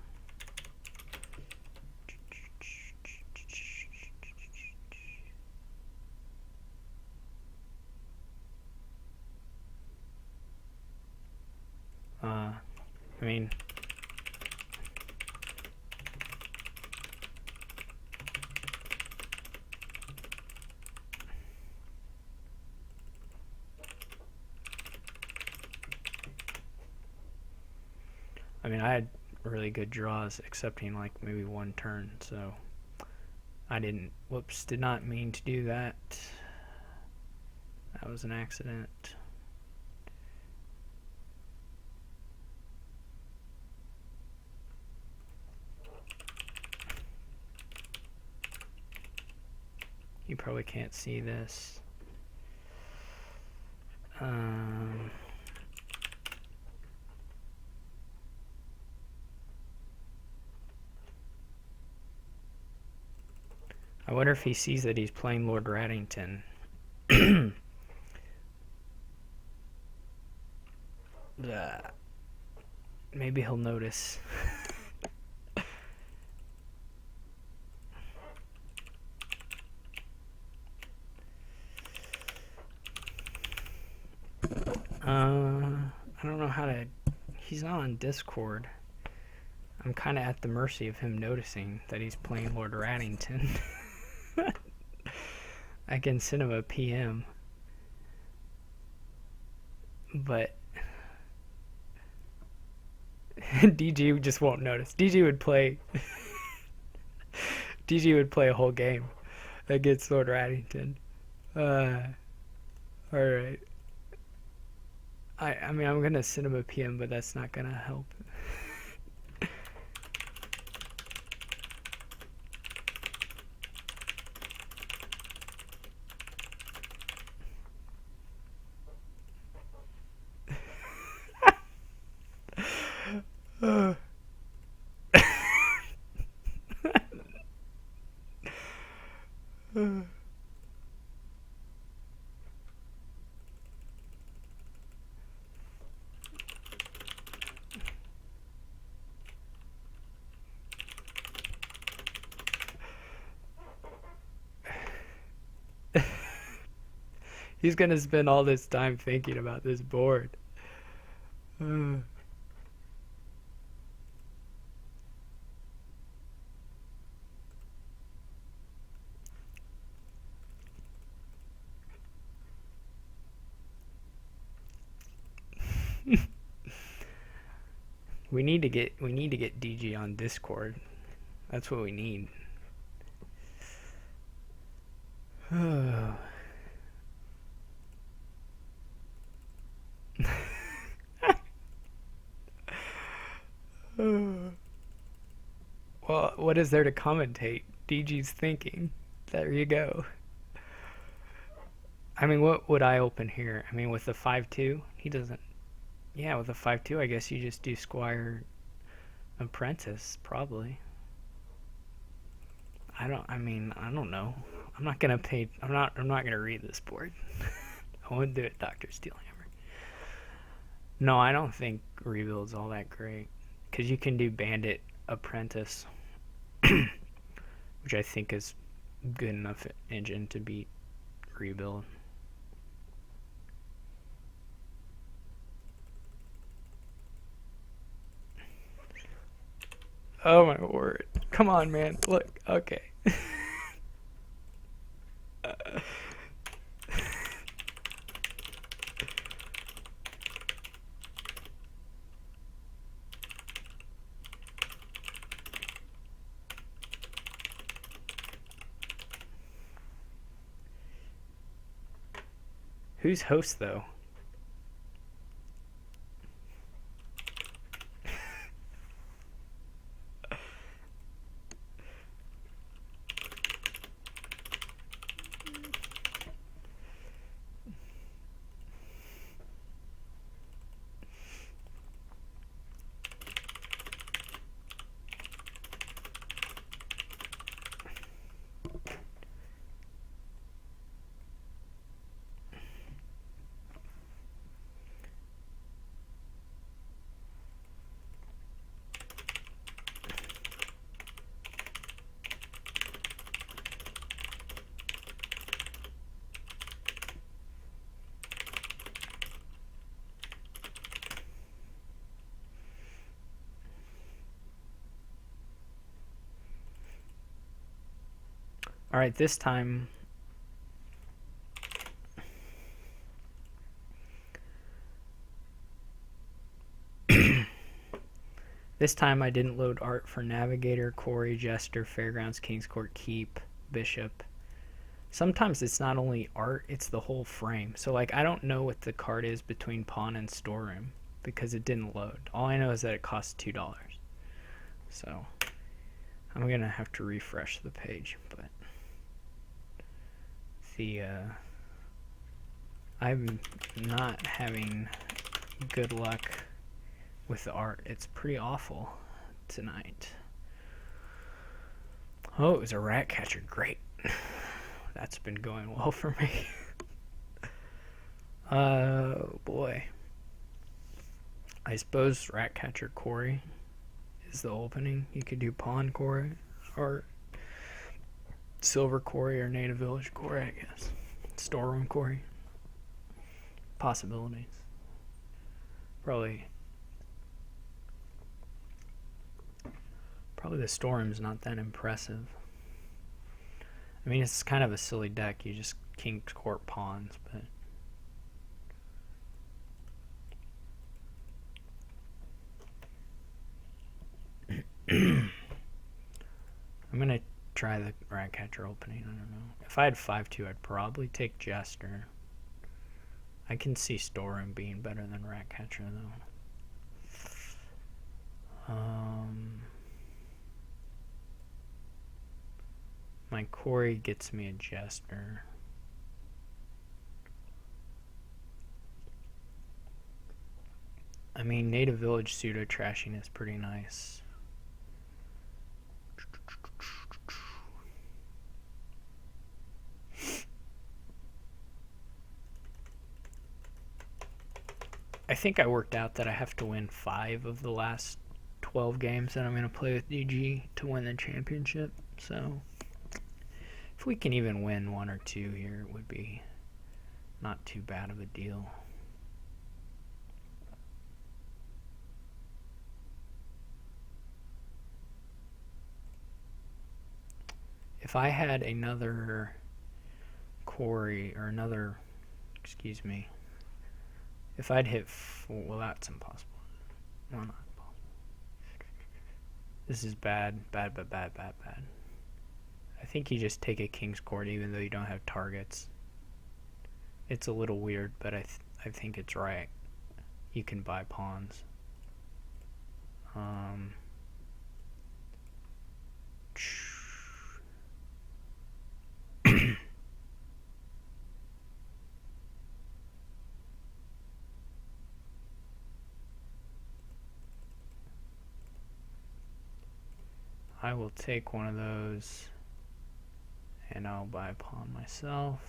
I mean, I had really good draws, excepting like maybe one turn, so I didn't. Whoops, did not mean to do that. That was an accident. You probably can't see this. I wonder if he sees that he's playing Lord Raddington. Maybe he'll notice. I don't know how to... He's not on Discord. I'm kind of at the mercy of him noticing that he's playing Lord Raddington. I can send him a PM. But... DG just won't notice. DG would play... DG would play a whole game against Lord Raddington. Alright. I mean, I'm gonna send him a PM, but that's not gonna help. He's gonna spend all this time thinking about this board. We need to get DG on Discord. That's what we need. Well, what is there to commentate? DG's thinking. There you go. I mean, what would I open here? I mean, with the 5-2, he doesn't. Yeah, with the 5-2, I guess you just do Squire Apprentice, probably. I don't know. I'm not gonna read this board. I wouldn't do it, Dr. Steelhammer. No, I don't think Rebuild's all that great. Because you can do Bandit Apprentice, which I think is good enough engine to beat Rebuild. Oh my word. Come on, man. Look, okay. Who's host, though? Alright, this time... This time I didn't load art for Navigator, Quarry, Jester, Fairgrounds, King's Court, Keep, Bishop. Sometimes it's not only art, it's the whole frame. So like I don't know what the card is between Pawn and Storeroom because it didn't load. All I know is that it costs $2. So I'm going to have to refresh the page, but I'm not having good luck with the art. It's pretty awful tonight. Oh, it was a rat catcher. Great. That's been going well for me. Oh boy. I suppose Ratcatcher Quarry is the opening. You could do Pawn Quarry or Silver Quarry or Native Village Quarry, I guess. Storeroom Quarry. Possibilities. Probably the Storeroom's not that impressive. I mean, it's kind of a silly deck. You just King's Court pawns, but... I'm going to try the Ratcatcher opening. I don't know. If I had 5-2, I'd probably take Jester. I can see Storeroom being better than Ratcatcher, though. My Quarry gets me a Jester. I mean, Native Village pseudo trashing is pretty nice. I think I worked out that I have to win 5 of the last 12 games that I'm going to play with DG to win the championship. So if we can even win 1 or 2 here, it would be not too bad of a deal. If I had another Quarry or another, excuse me, if I'd hit 4, well, that's impossible. Well, not possible. This is bad. I think you just take a King's Court even though you don't have targets. It's a little weird, but I think it's right. You can buy pawns. I will take one of those and I'll buy a pawn myself.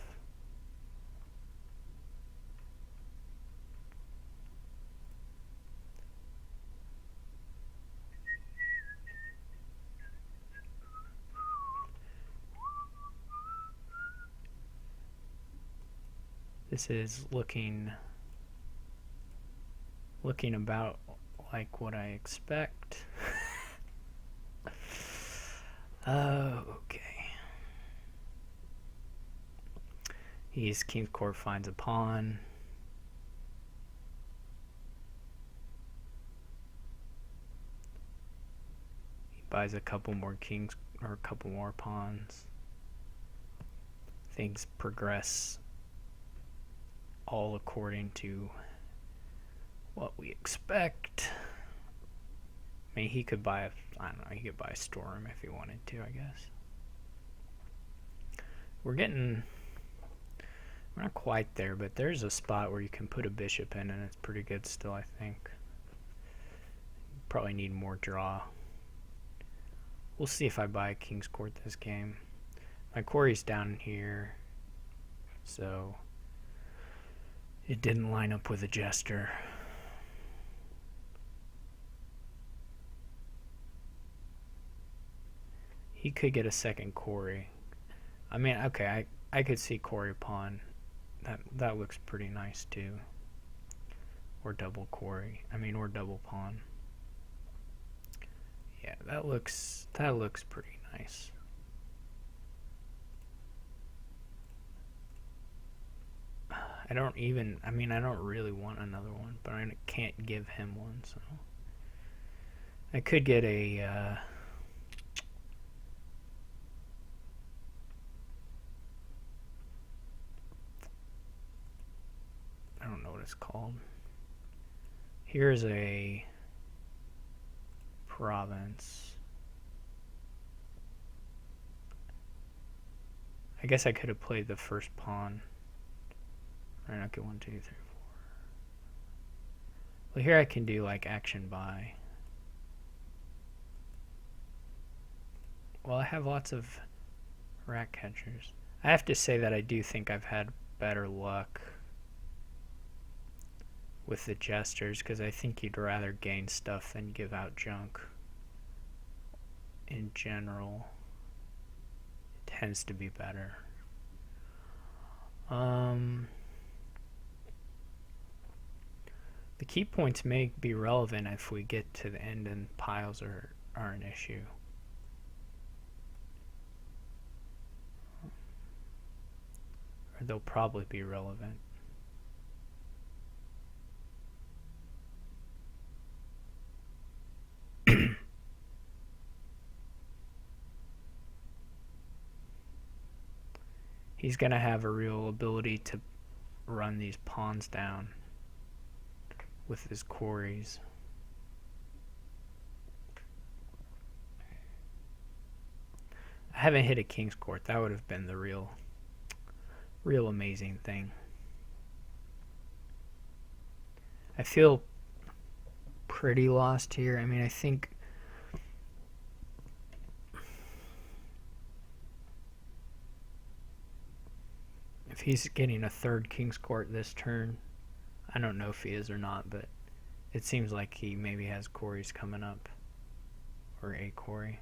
This is looking about like what I expect. Okay. He's King's Court finds a pawn. He buys a couple more kings or a couple more pawns. Things progress all according to what we expect. I mean, he could buy he could buy a Storeroom if he wanted to, I guess. We're not quite there, but there's a spot where you can put a bishop in and it's pretty good still, I think. Probably need more draw. We'll see if I buy a King's Court this game. My Quarry's down here, so it didn't line up with a Jester. He could get a second Quarry. I mean, okay, I could see Quarry pawn. That looks pretty nice too. Or double Quarry. I mean, or double pawn. Yeah, that looks pretty nice. I don't even, I mean, I don't really want another one, but I can't give him one, so. I could get a, I don't know what it's called. Here's a province. I guess I could have played the first pawn. Alright, okay, 1, 2, 3, 4. Well, here I can do like action buy. Well, I have lots of rat catchers. I have to say that I do think I've had better luck with the jesters, because I think you'd rather gain stuff than give out junk. In general, it tends to be better. The key points may be relevant if we get to the end and piles are an issue. Or they'll probably be relevant. He's going to have a real ability to run these pawns down with his quarries. I haven't hit a king's court. That would have been the real amazing thing. I feel pretty lost here. I mean, I think if he's getting a third king's court this turn, I don't know if he is or not, but it seems like he maybe has quarries coming up, or a quarry.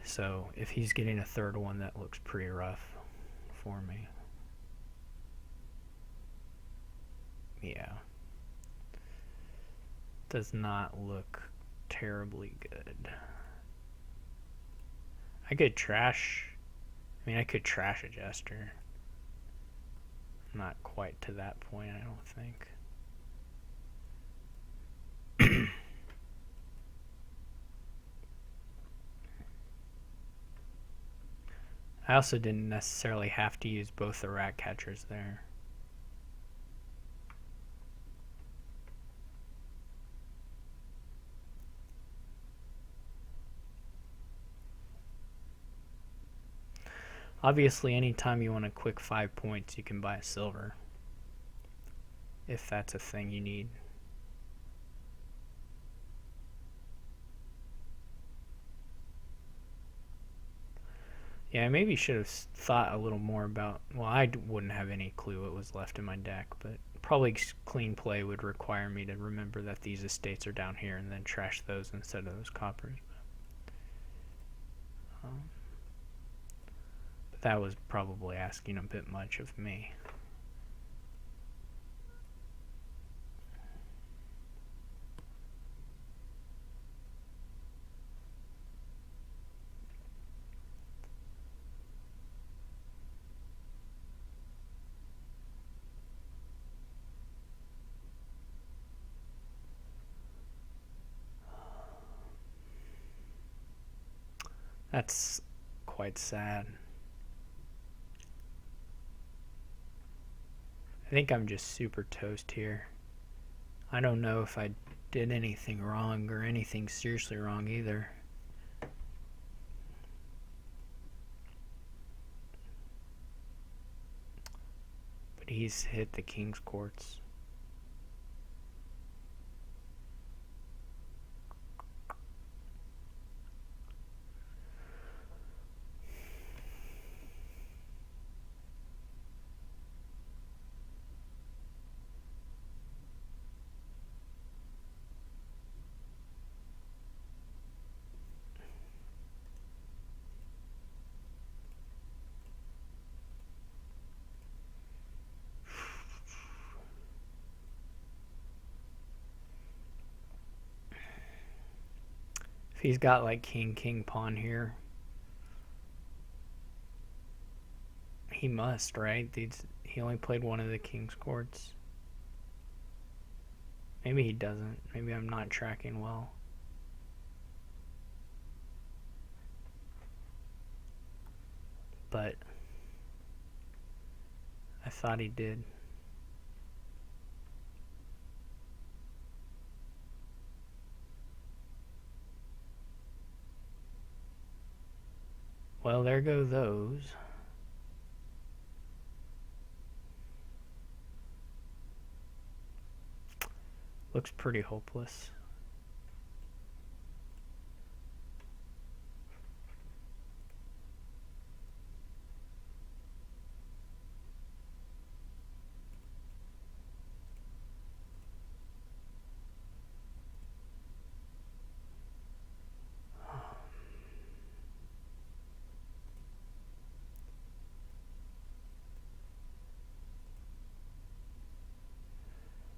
So if he's getting a third one, that looks pretty rough for me. Yeah. Does not look terribly good. I could trash, I could trash a jester. Not quite to that point, I don't think. I also didn't necessarily have to use both the rat catchers there. Obviously, anytime you want a quick 5 points, you can buy a silver, if that's a thing you need. Yeah, I maybe should have thought a little more about, well, I wouldn't have any clue what was left in my deck, but probably clean play would require me to remember that these estates are down here and then trash those instead of those coppers. But that was probably asking a bit much of me. That's quite sad. I think I'm just super toast here. I don't know if I did anything wrong or anything seriously wrong either. But he's hit the king's courts. If he's got like king pawn here, he must, right? he only played one of the King's Courts. Maybe he doesn't. Maybe I'm not tracking well. But I thought he did. Well, there go those. Looks pretty hopeless.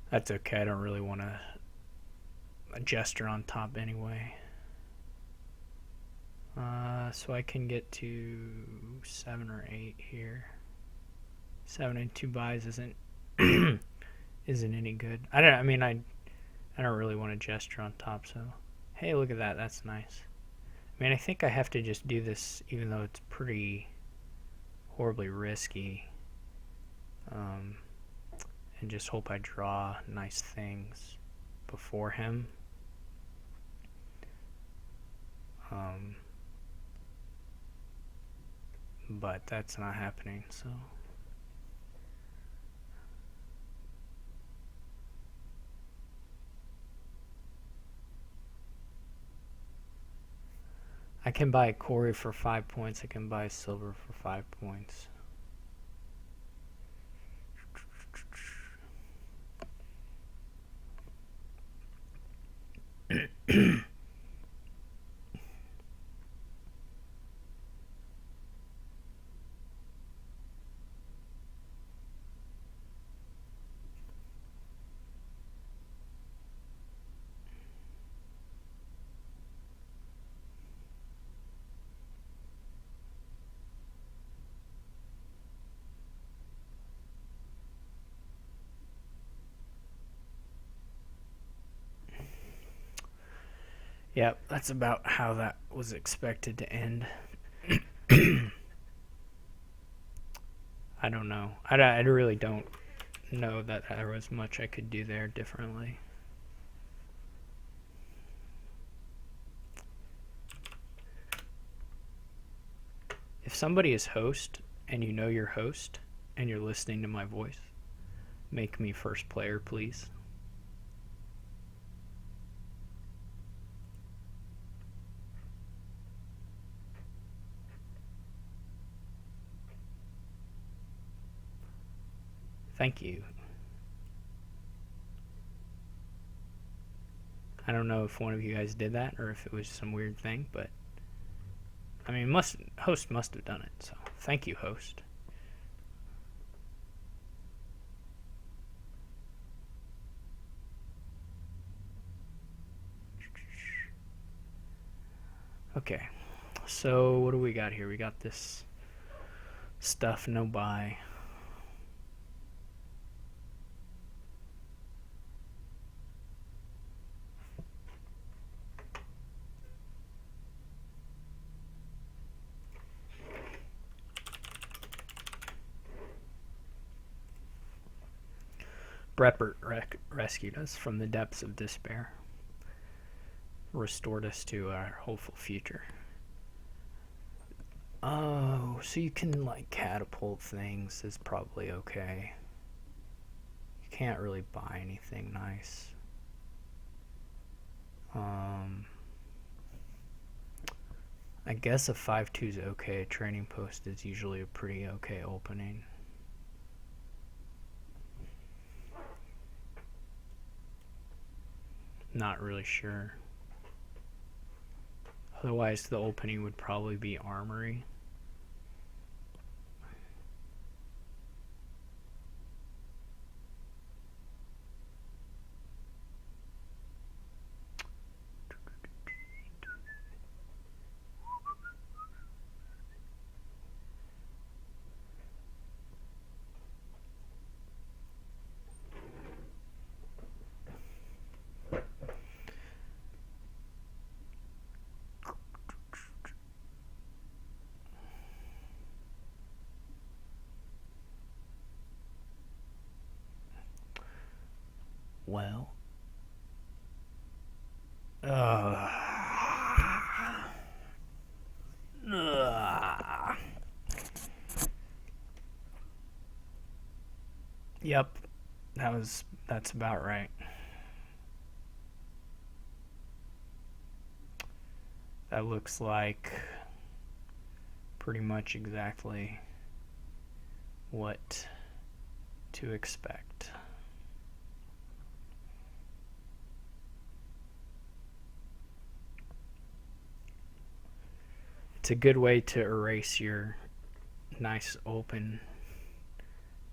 That's okay. I don't really want a gesture on top anyway. So I can get to 7 or 8 here. 7 and 2 buys isn't isn't any good. I don't really want a gesture on top. So hey, look at that. That's nice. I mean, I think I have to just do this, even though it's pretty horribly risky. And just hope I draw nice things before him. But that's not happening, so. I can buy Corey for 5 points. I can buy Silver for 5 points. Yep, that's about how that was expected to end. I don't know. I really don't know that there was much I could do there differently. If somebody is host and you know your host and you're listening to my voice, make me first player, please. Thank you. I don't know if one of you guys did that or if it was some weird thing, but I mean, host must have done it. So thank you, host. Okay, so what do we got here? We got this stuff, no buy. Breppert rescued us from the depths of despair, restored us to our hopeful future. Oh, so you can like catapult things is probably okay. You can't really buy anything nice. I guess a 5-2 is okay. A training post is usually a pretty okay opening. Not really sure. Otherwise, the opening would probably be Armory. Well. Uh, uh, yep. That's about right. That looks like pretty much exactly what to expect. It's a good way to erase your nice open.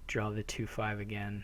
Draw the 2-5 again.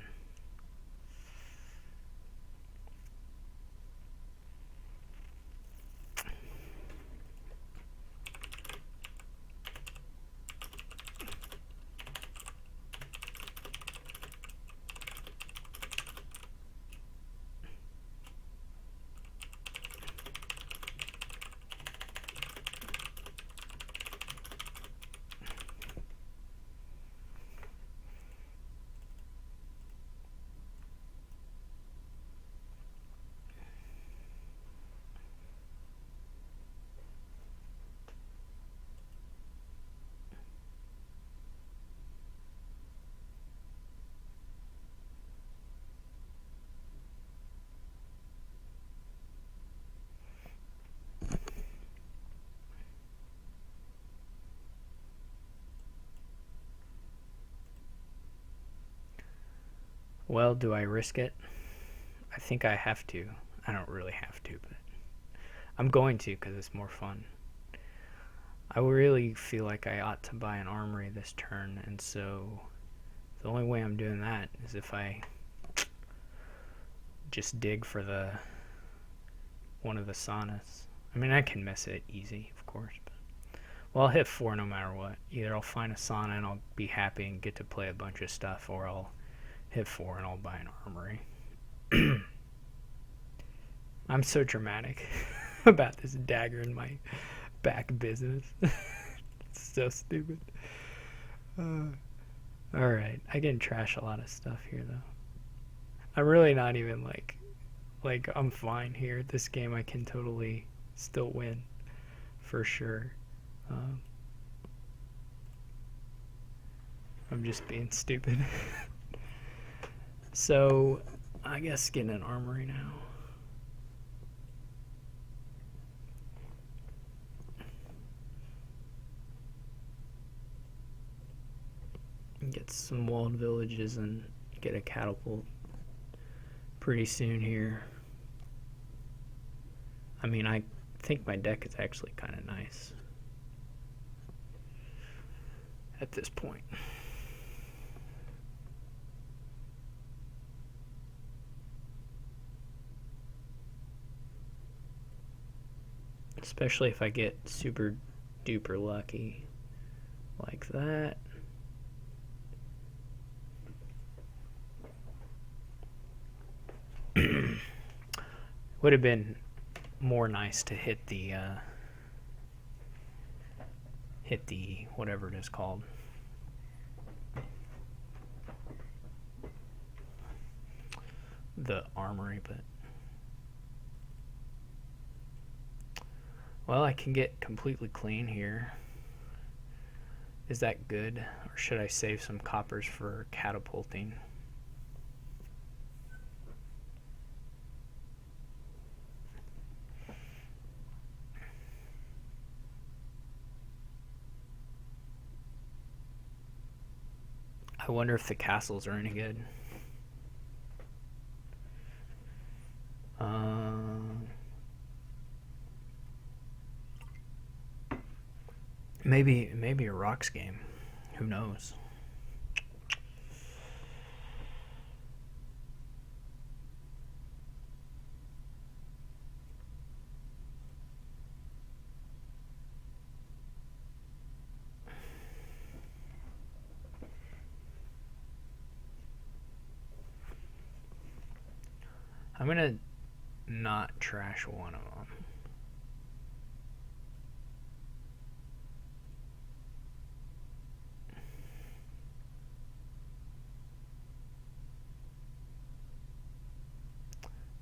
Well, do I risk it? I think I have to. I don't really have to, but I'm going to because it's more fun. I really feel like I ought to buy an armory this turn, and so the only way I'm doing that is if I just dig for the one of the saunas. I mean, I can miss it easy, of course, but well, I'll hit 4 no matter what. Either I'll find a sauna and I'll be happy and get to play a bunch of stuff, or I'll hit 4 and I'll buy an armory. I'm so dramatic about this dagger in my back business. It's so stupid. Alright, I can trash a lot of stuff here, though. I'm really not even like I'm fine here. This game I can totally still win, for sure. I'm just being stupid. So, I guess getting an armory now. Get some walled villages and get a catapult pretty soon here. I mean, I think my deck is actually kind of nice at this point. Especially if I get super duper lucky like that. Would have been more nice to hit the whatever it is called. The armory, but well, I can get completely clean here. Is that good, or should I save some coppers for catapulting? I wonder if the castles are any good. Maybe a rocks game. Who knows? I'm gonna not trash one of them.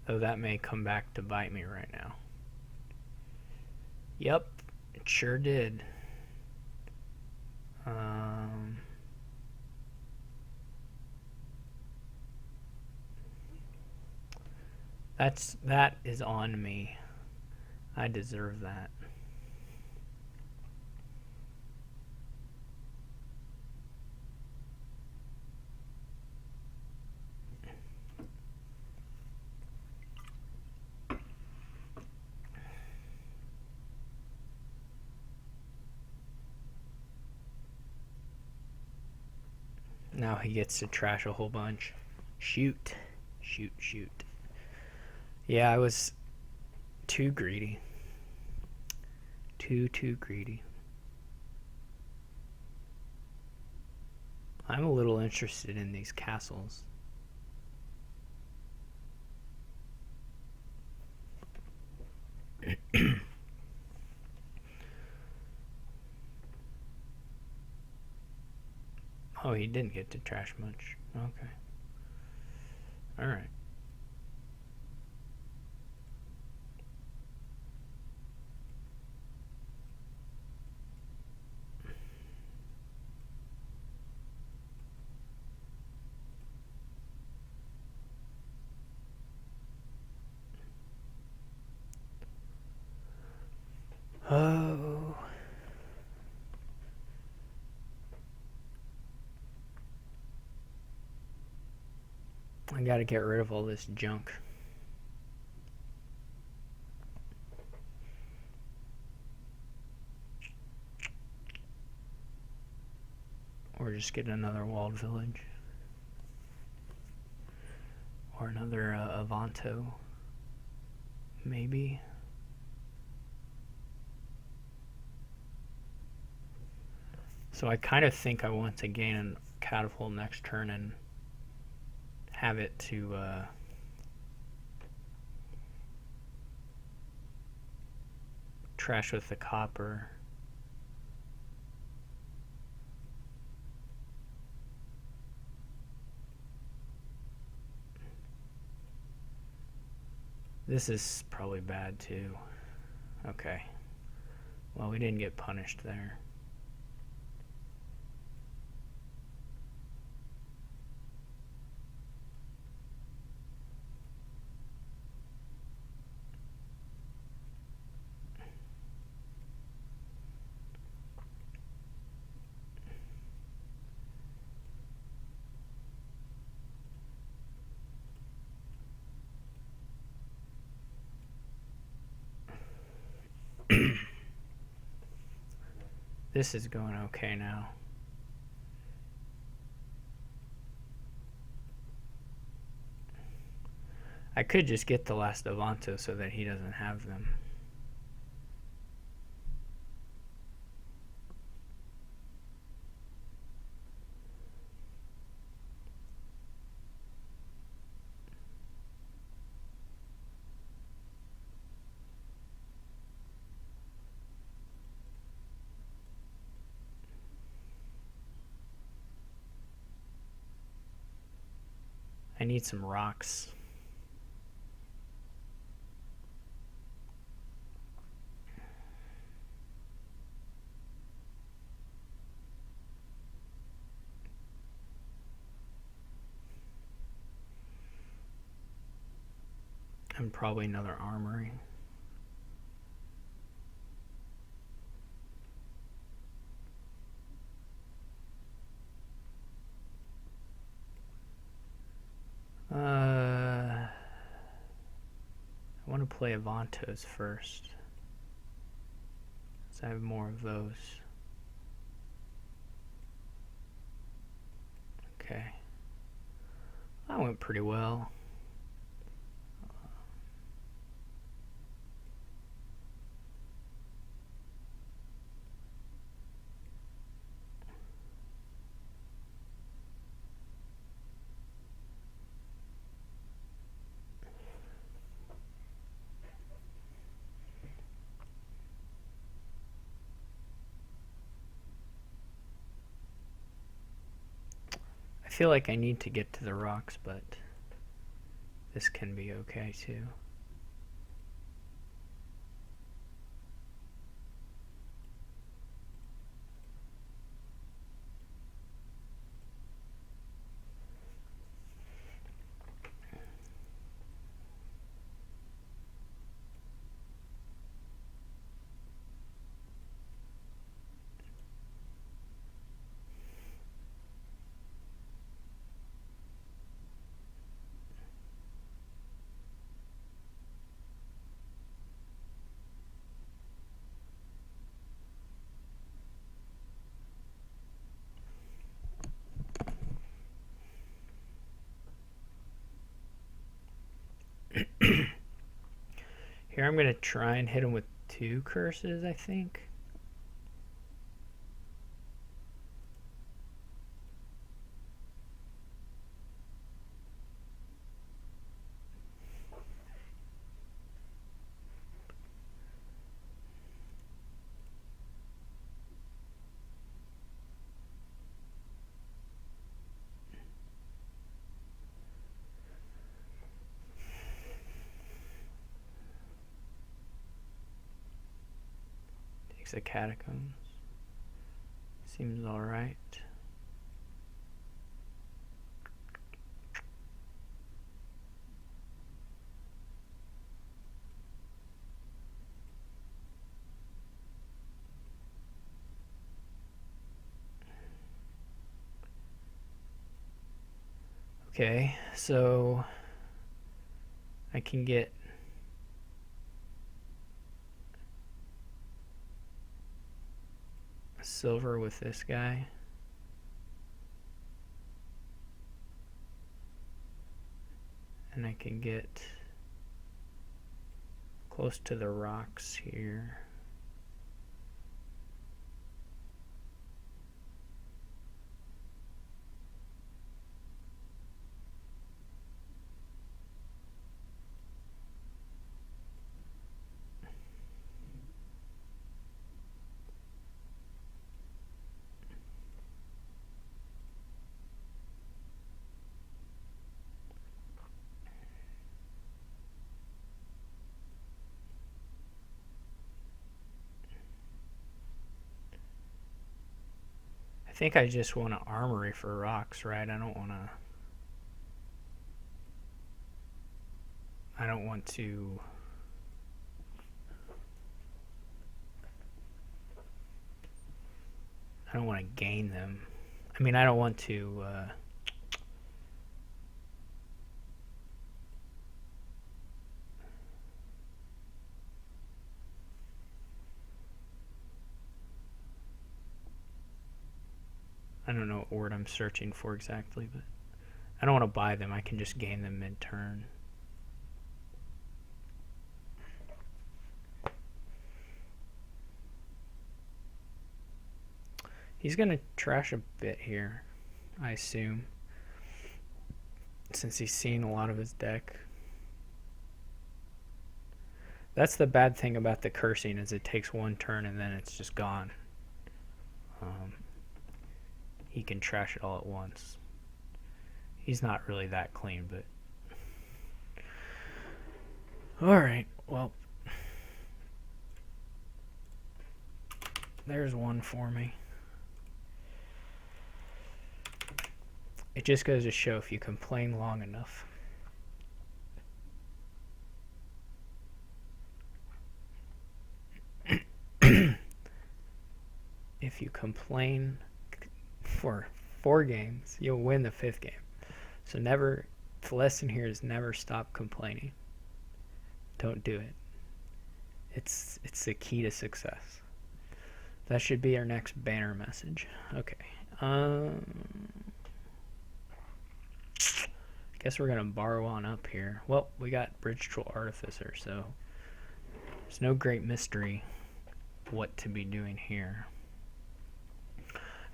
Though that may come back to bite me right now. Yep, it sure did. Um, that is on me. I deserve that. Now he gets to trash a whole bunch. Shoot. Shoot, shoot. Yeah, I was too greedy. Too greedy. I'm a little interested in these castles. Oh, he didn't get to trash much. Okay. Alright. Oh. I gotta get rid of all this junk. Or just get another walled village. Or another Avanto. Maybe. So I kind of think I want to gain a catapult next turn and have it to trash with the copper. This is probably bad too. Okay. Well, we didn't get punished there. This is going okay now. I could just get the last Avanto so that he doesn't have them. I need some rocks. And probably another armory. I want to play Avantos first, so I have more of those. Okay. That went pretty well. I feel like I need to get to the rocks, but this can be okay too. Here I'm going to try and hit him with 2 curses, I think. Takes the catacombs. Seems alright. Okay, so I can get silver with this guy. And I can get close to the rocks here. I think I just want an armory for rocks, right? I don't want to. I don't want to. I don't want to gain them. I mean, I don't want to. I don't know what word I'm searching for exactly, but I don't want to buy them. I can just gain them mid-turn. He's going to trash a bit here, I assume, since he's seen a lot of his deck. That's the bad thing about the cursing, is it takes 1 turn and then it's just gone. He can trash it all at once. He's not really that clean, but... Alright, well... There's one for me. It just goes to show, if you complain long enough... if you complain for 4 games, you'll win the 5th game. So never, the lesson here is never stop complaining. Don't do it. It's the key to success. That should be our next banner message. Okay. Guess we're gonna borrow on up here. Well, we got Bridge Troll Artificer, so there's no great mystery what to be doing here.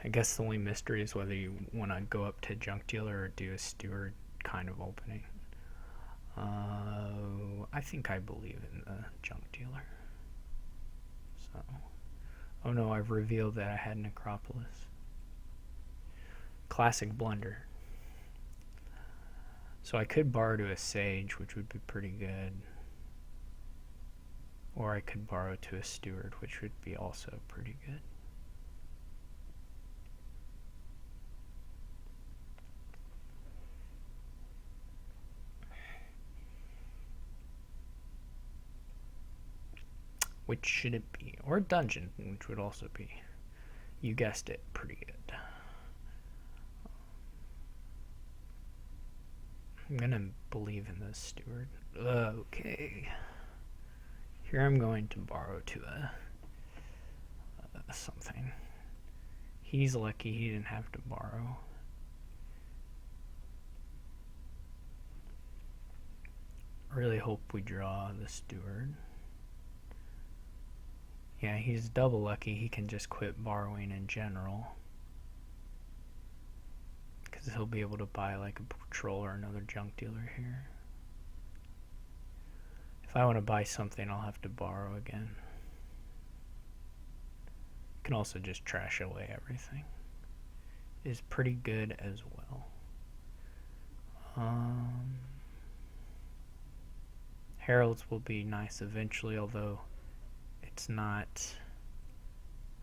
I guess the only mystery is whether you want to go up to Junk Dealer or do a Steward kind of opening. I think I believe in the Junk Dealer. So, oh no, I've revealed that I had Necropolis. Classic blunder. So I could borrow to a sage, which would be pretty good. Or I could borrow to a steward, which would be also pretty good. Which should it be? Or dungeon, which would also be, you guessed it, pretty good. I'm gonna believe in this steward. Okay. Here I'm going to borrow to a something. He's lucky he didn't have to borrow. Really hope we draw the steward. Yeah, he's double lucky. He can just quit borrowing in general, because he'll be able to buy like a patrol or another junk dealer here. If I want to buy something, I'll have to borrow again. You can also just trash away everything. Is pretty good as well. Heralds will be nice eventually, although it's not.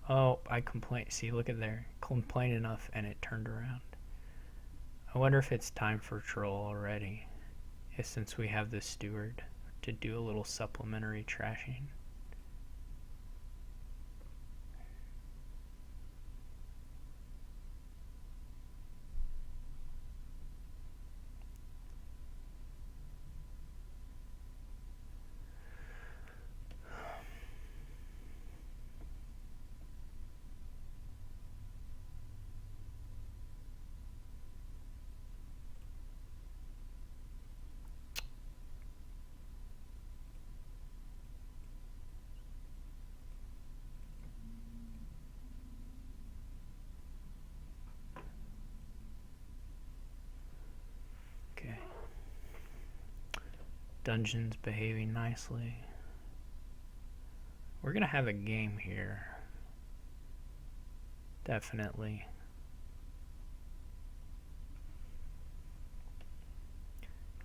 Oh, I complain. See, look at there. Complain enough and it turned around. I wonder if it's time for troll already, since we have this steward to do a little supplementary trashing. Okay. Dungeon's behaving nicely. We're gonna have a game here. Definitely.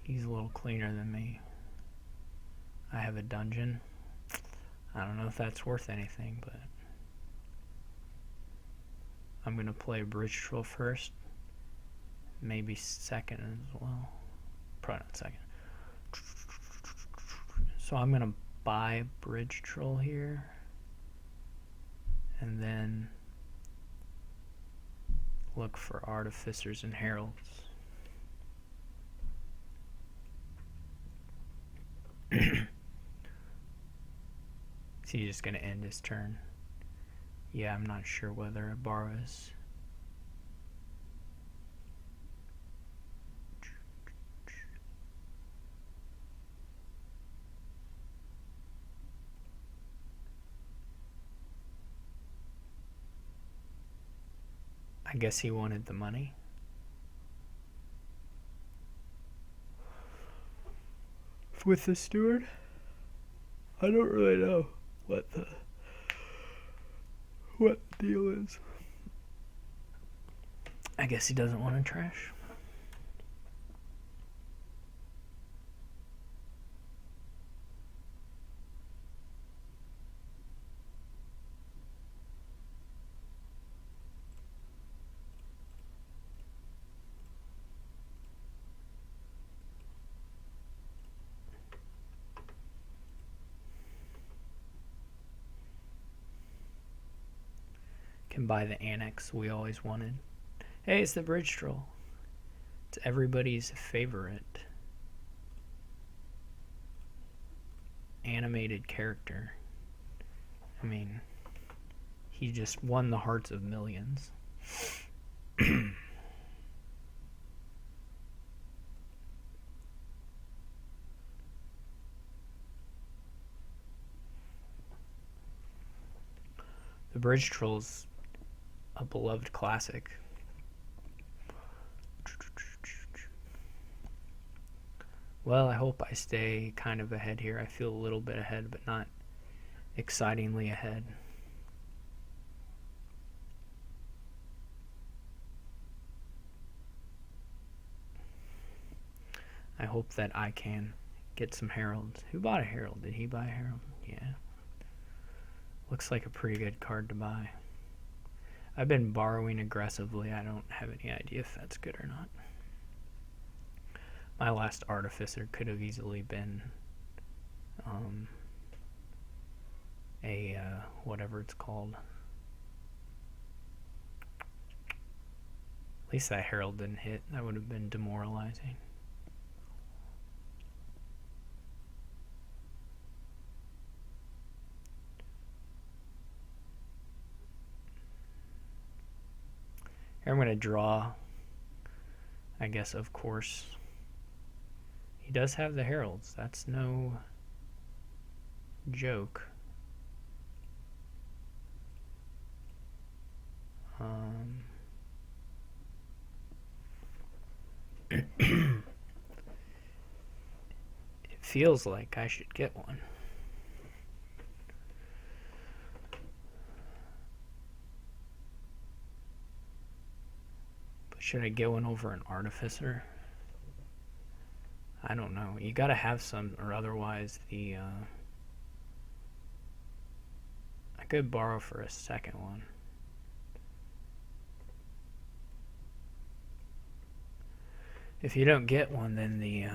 He's a little cleaner than me. I have a dungeon. I don't know if that's worth anything, but I'm gonna play Bridge Troll first. Maybe second as well. Probably not second. So I'm gonna buy Bridge Troll here, and then look for Artificers and Heralds. Is he just gonna end his turn? Yeah, I'm not sure whether it borrows. I guess he wanted the money. With the steward? I don't really know what the deal is. I guess he doesn't want to trash. Can buy the annex we always wanted. Hey, it's the Bridge Troll. It's everybody's favorite animated character. I mean, he just won the hearts of millions. The Bridge Troll's a beloved classic. Well, I hope I stay kind of ahead here. I feel a little bit ahead, but not excitingly ahead. I hope that I can get some heralds. Who bought a herald? Did he buy a herald? Yeah. Looks like a pretty good card to buy. I've been borrowing aggressively. I don't have any idea if that's good or not. My last artificer could have easily been a whatever it's called. At least that herald didn't hit. That would have been demoralizing. Here I'm going to draw, I guess, of course. He does have the heralds. That's no joke. It feels like I should get one. But should I get one over an artificer? I don't know. You gotta have some, or otherwise the I could borrow for a second one. If you don't get one, then the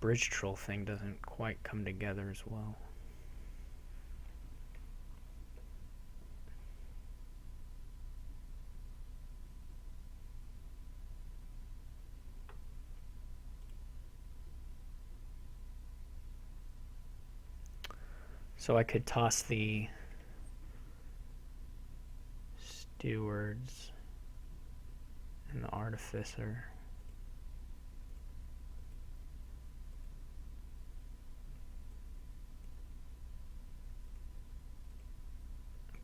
bridge troll thing doesn't quite come together as well. So I could toss the stewards and the artificer.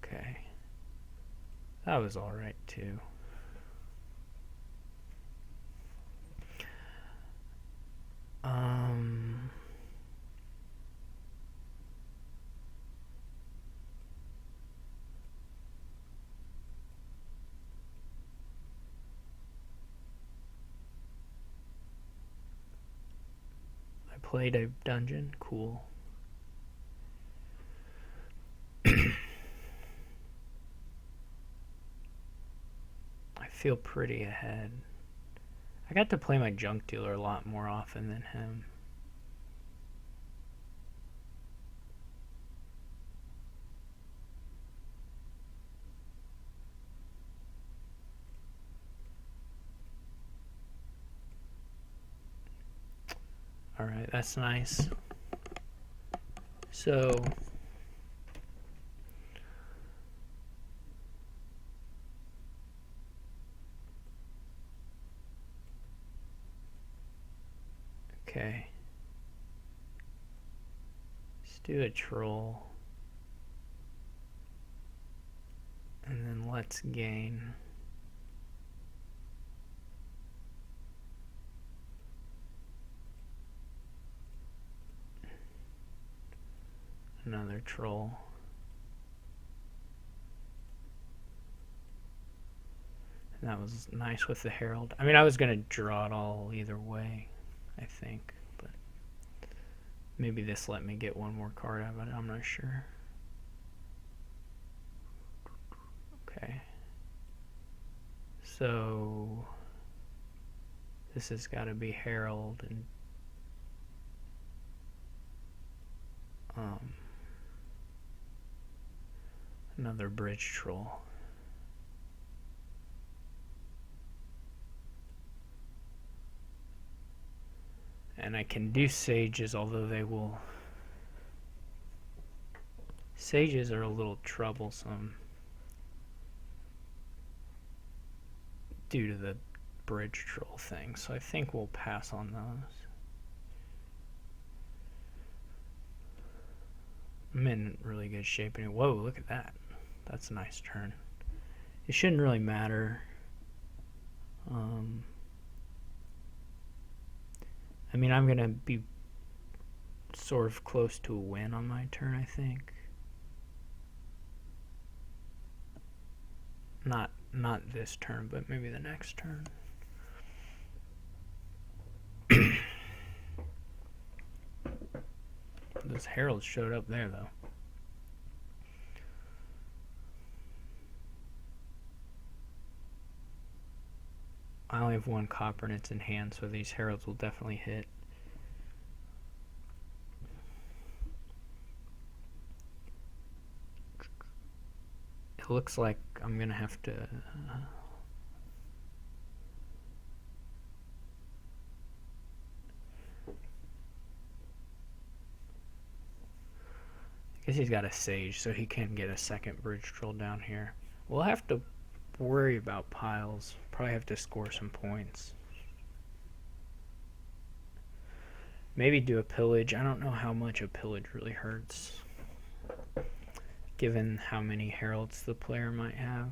Okay. That was alright too. I played a dungeon. Cool. I feel pretty ahead. I got to play my junk dealer a lot more often than him. Alright, that's nice. So okay. Let's do a troll. And then let's gain another troll. And that was nice with the herald. I mean, I was going to draw it all either way, I think. But maybe this let me get one more card out of it. I'm not sure. Okay. So this has got to be herald and another bridge troll. And I can do sages, although they will... Sages are a little troublesome due to the bridge troll thing, so I think we'll pass on those. I'm in really good shape. Whoa, look at that. That's a nice turn. It shouldn't really matter. I mean, I'm going to be sort of close to a win on my turn, I think. Not this turn, but maybe the next turn. Those heralds showed up there, though. I only have one copper and it's in hand, so these heralds will definitely hit. It looks like I'm gonna have to... I guess he's got a sage, so he can get a second bridge troll down here. We'll have to worry about piles. Probably have to score some points. Maybe do a pillage. I don't know how much a pillage really hurts, given how many heralds the player might have.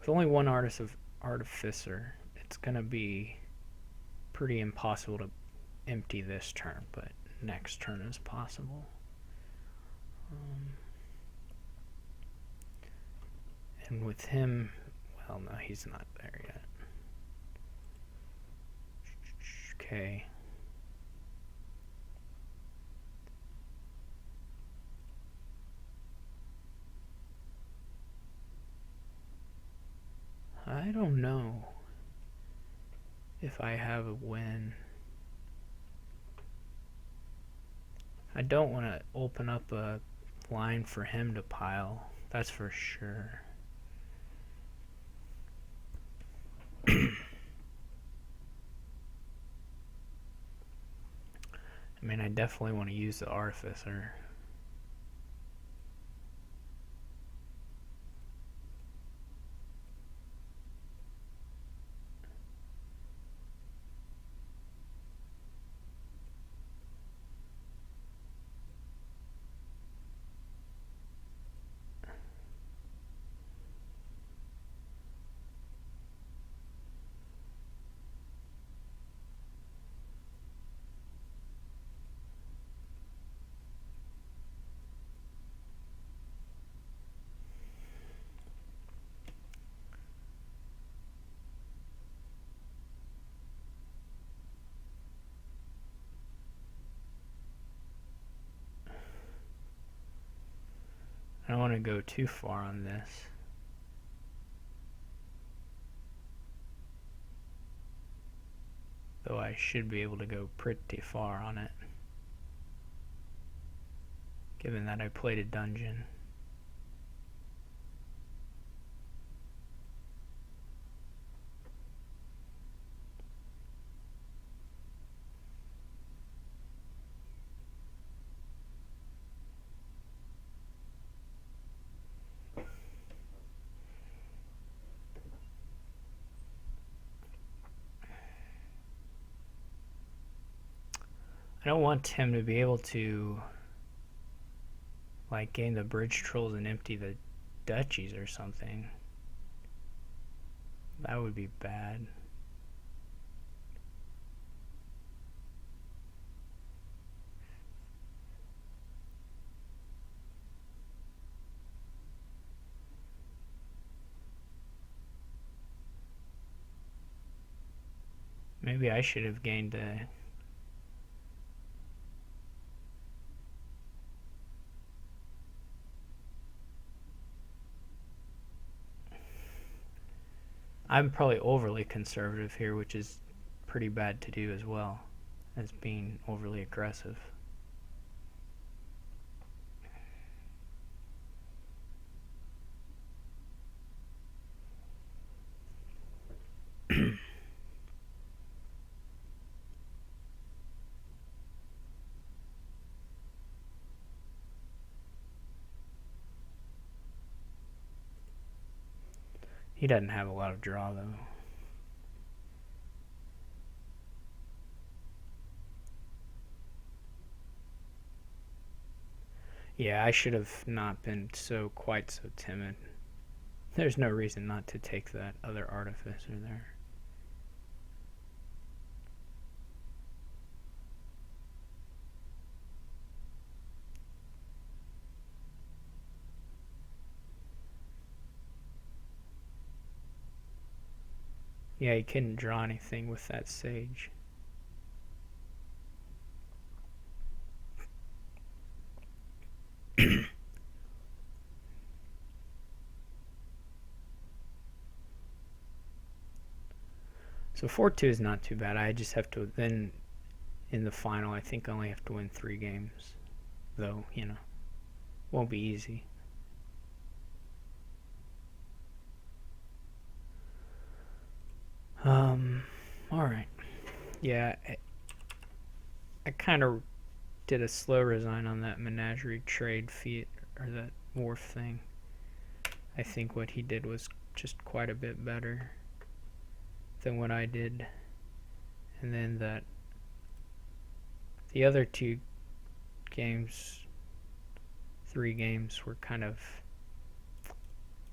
With only one artificer, it's gonna be pretty impossible to empty this turn, but next turn is possible. And with him, well, no, he's not there yet. Okay. I don't know if I have a win. I don't want to open up a line for him to pile, that's for sure. I mean, I definitely want to use the artificer. I don't want to go too far on this. Though I should be able to go pretty far on it, given that I played a dungeon. I don't want him to be able to like gain the bridge trolls and empty the duchies or something. That would be bad. Maybe I should have gained a... I'm probably overly conservative here, which is pretty bad to do as well as being overly aggressive. He doesn't have a lot of draw, though. Yeah, I should have not been quite so timid. There's no reason not to take that other artificer there. Yeah, he couldn't draw anything with that sage. So 4-2 is not too bad. I just have to then in the final. I think I only have to win 3 games, though. Won't be easy. All right. Yeah, I kind of did a slow resign on that menagerie trade feat or that wharf thing. I think what he did was just quite a bit better than what I did. And then the other 3 games were kind of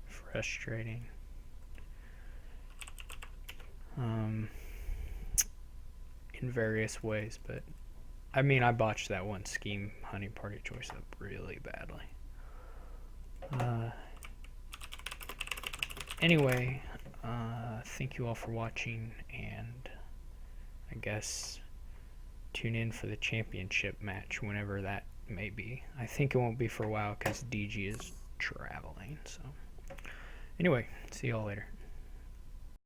frustrating. In various ways, but I mean, I botched that one scheme honey party choice up really badly. Anyway, thank you all for watching, and I guess tune in for the championship match whenever that may be. I think it won't be for a while because DG is traveling. So, anyway, see y'all later.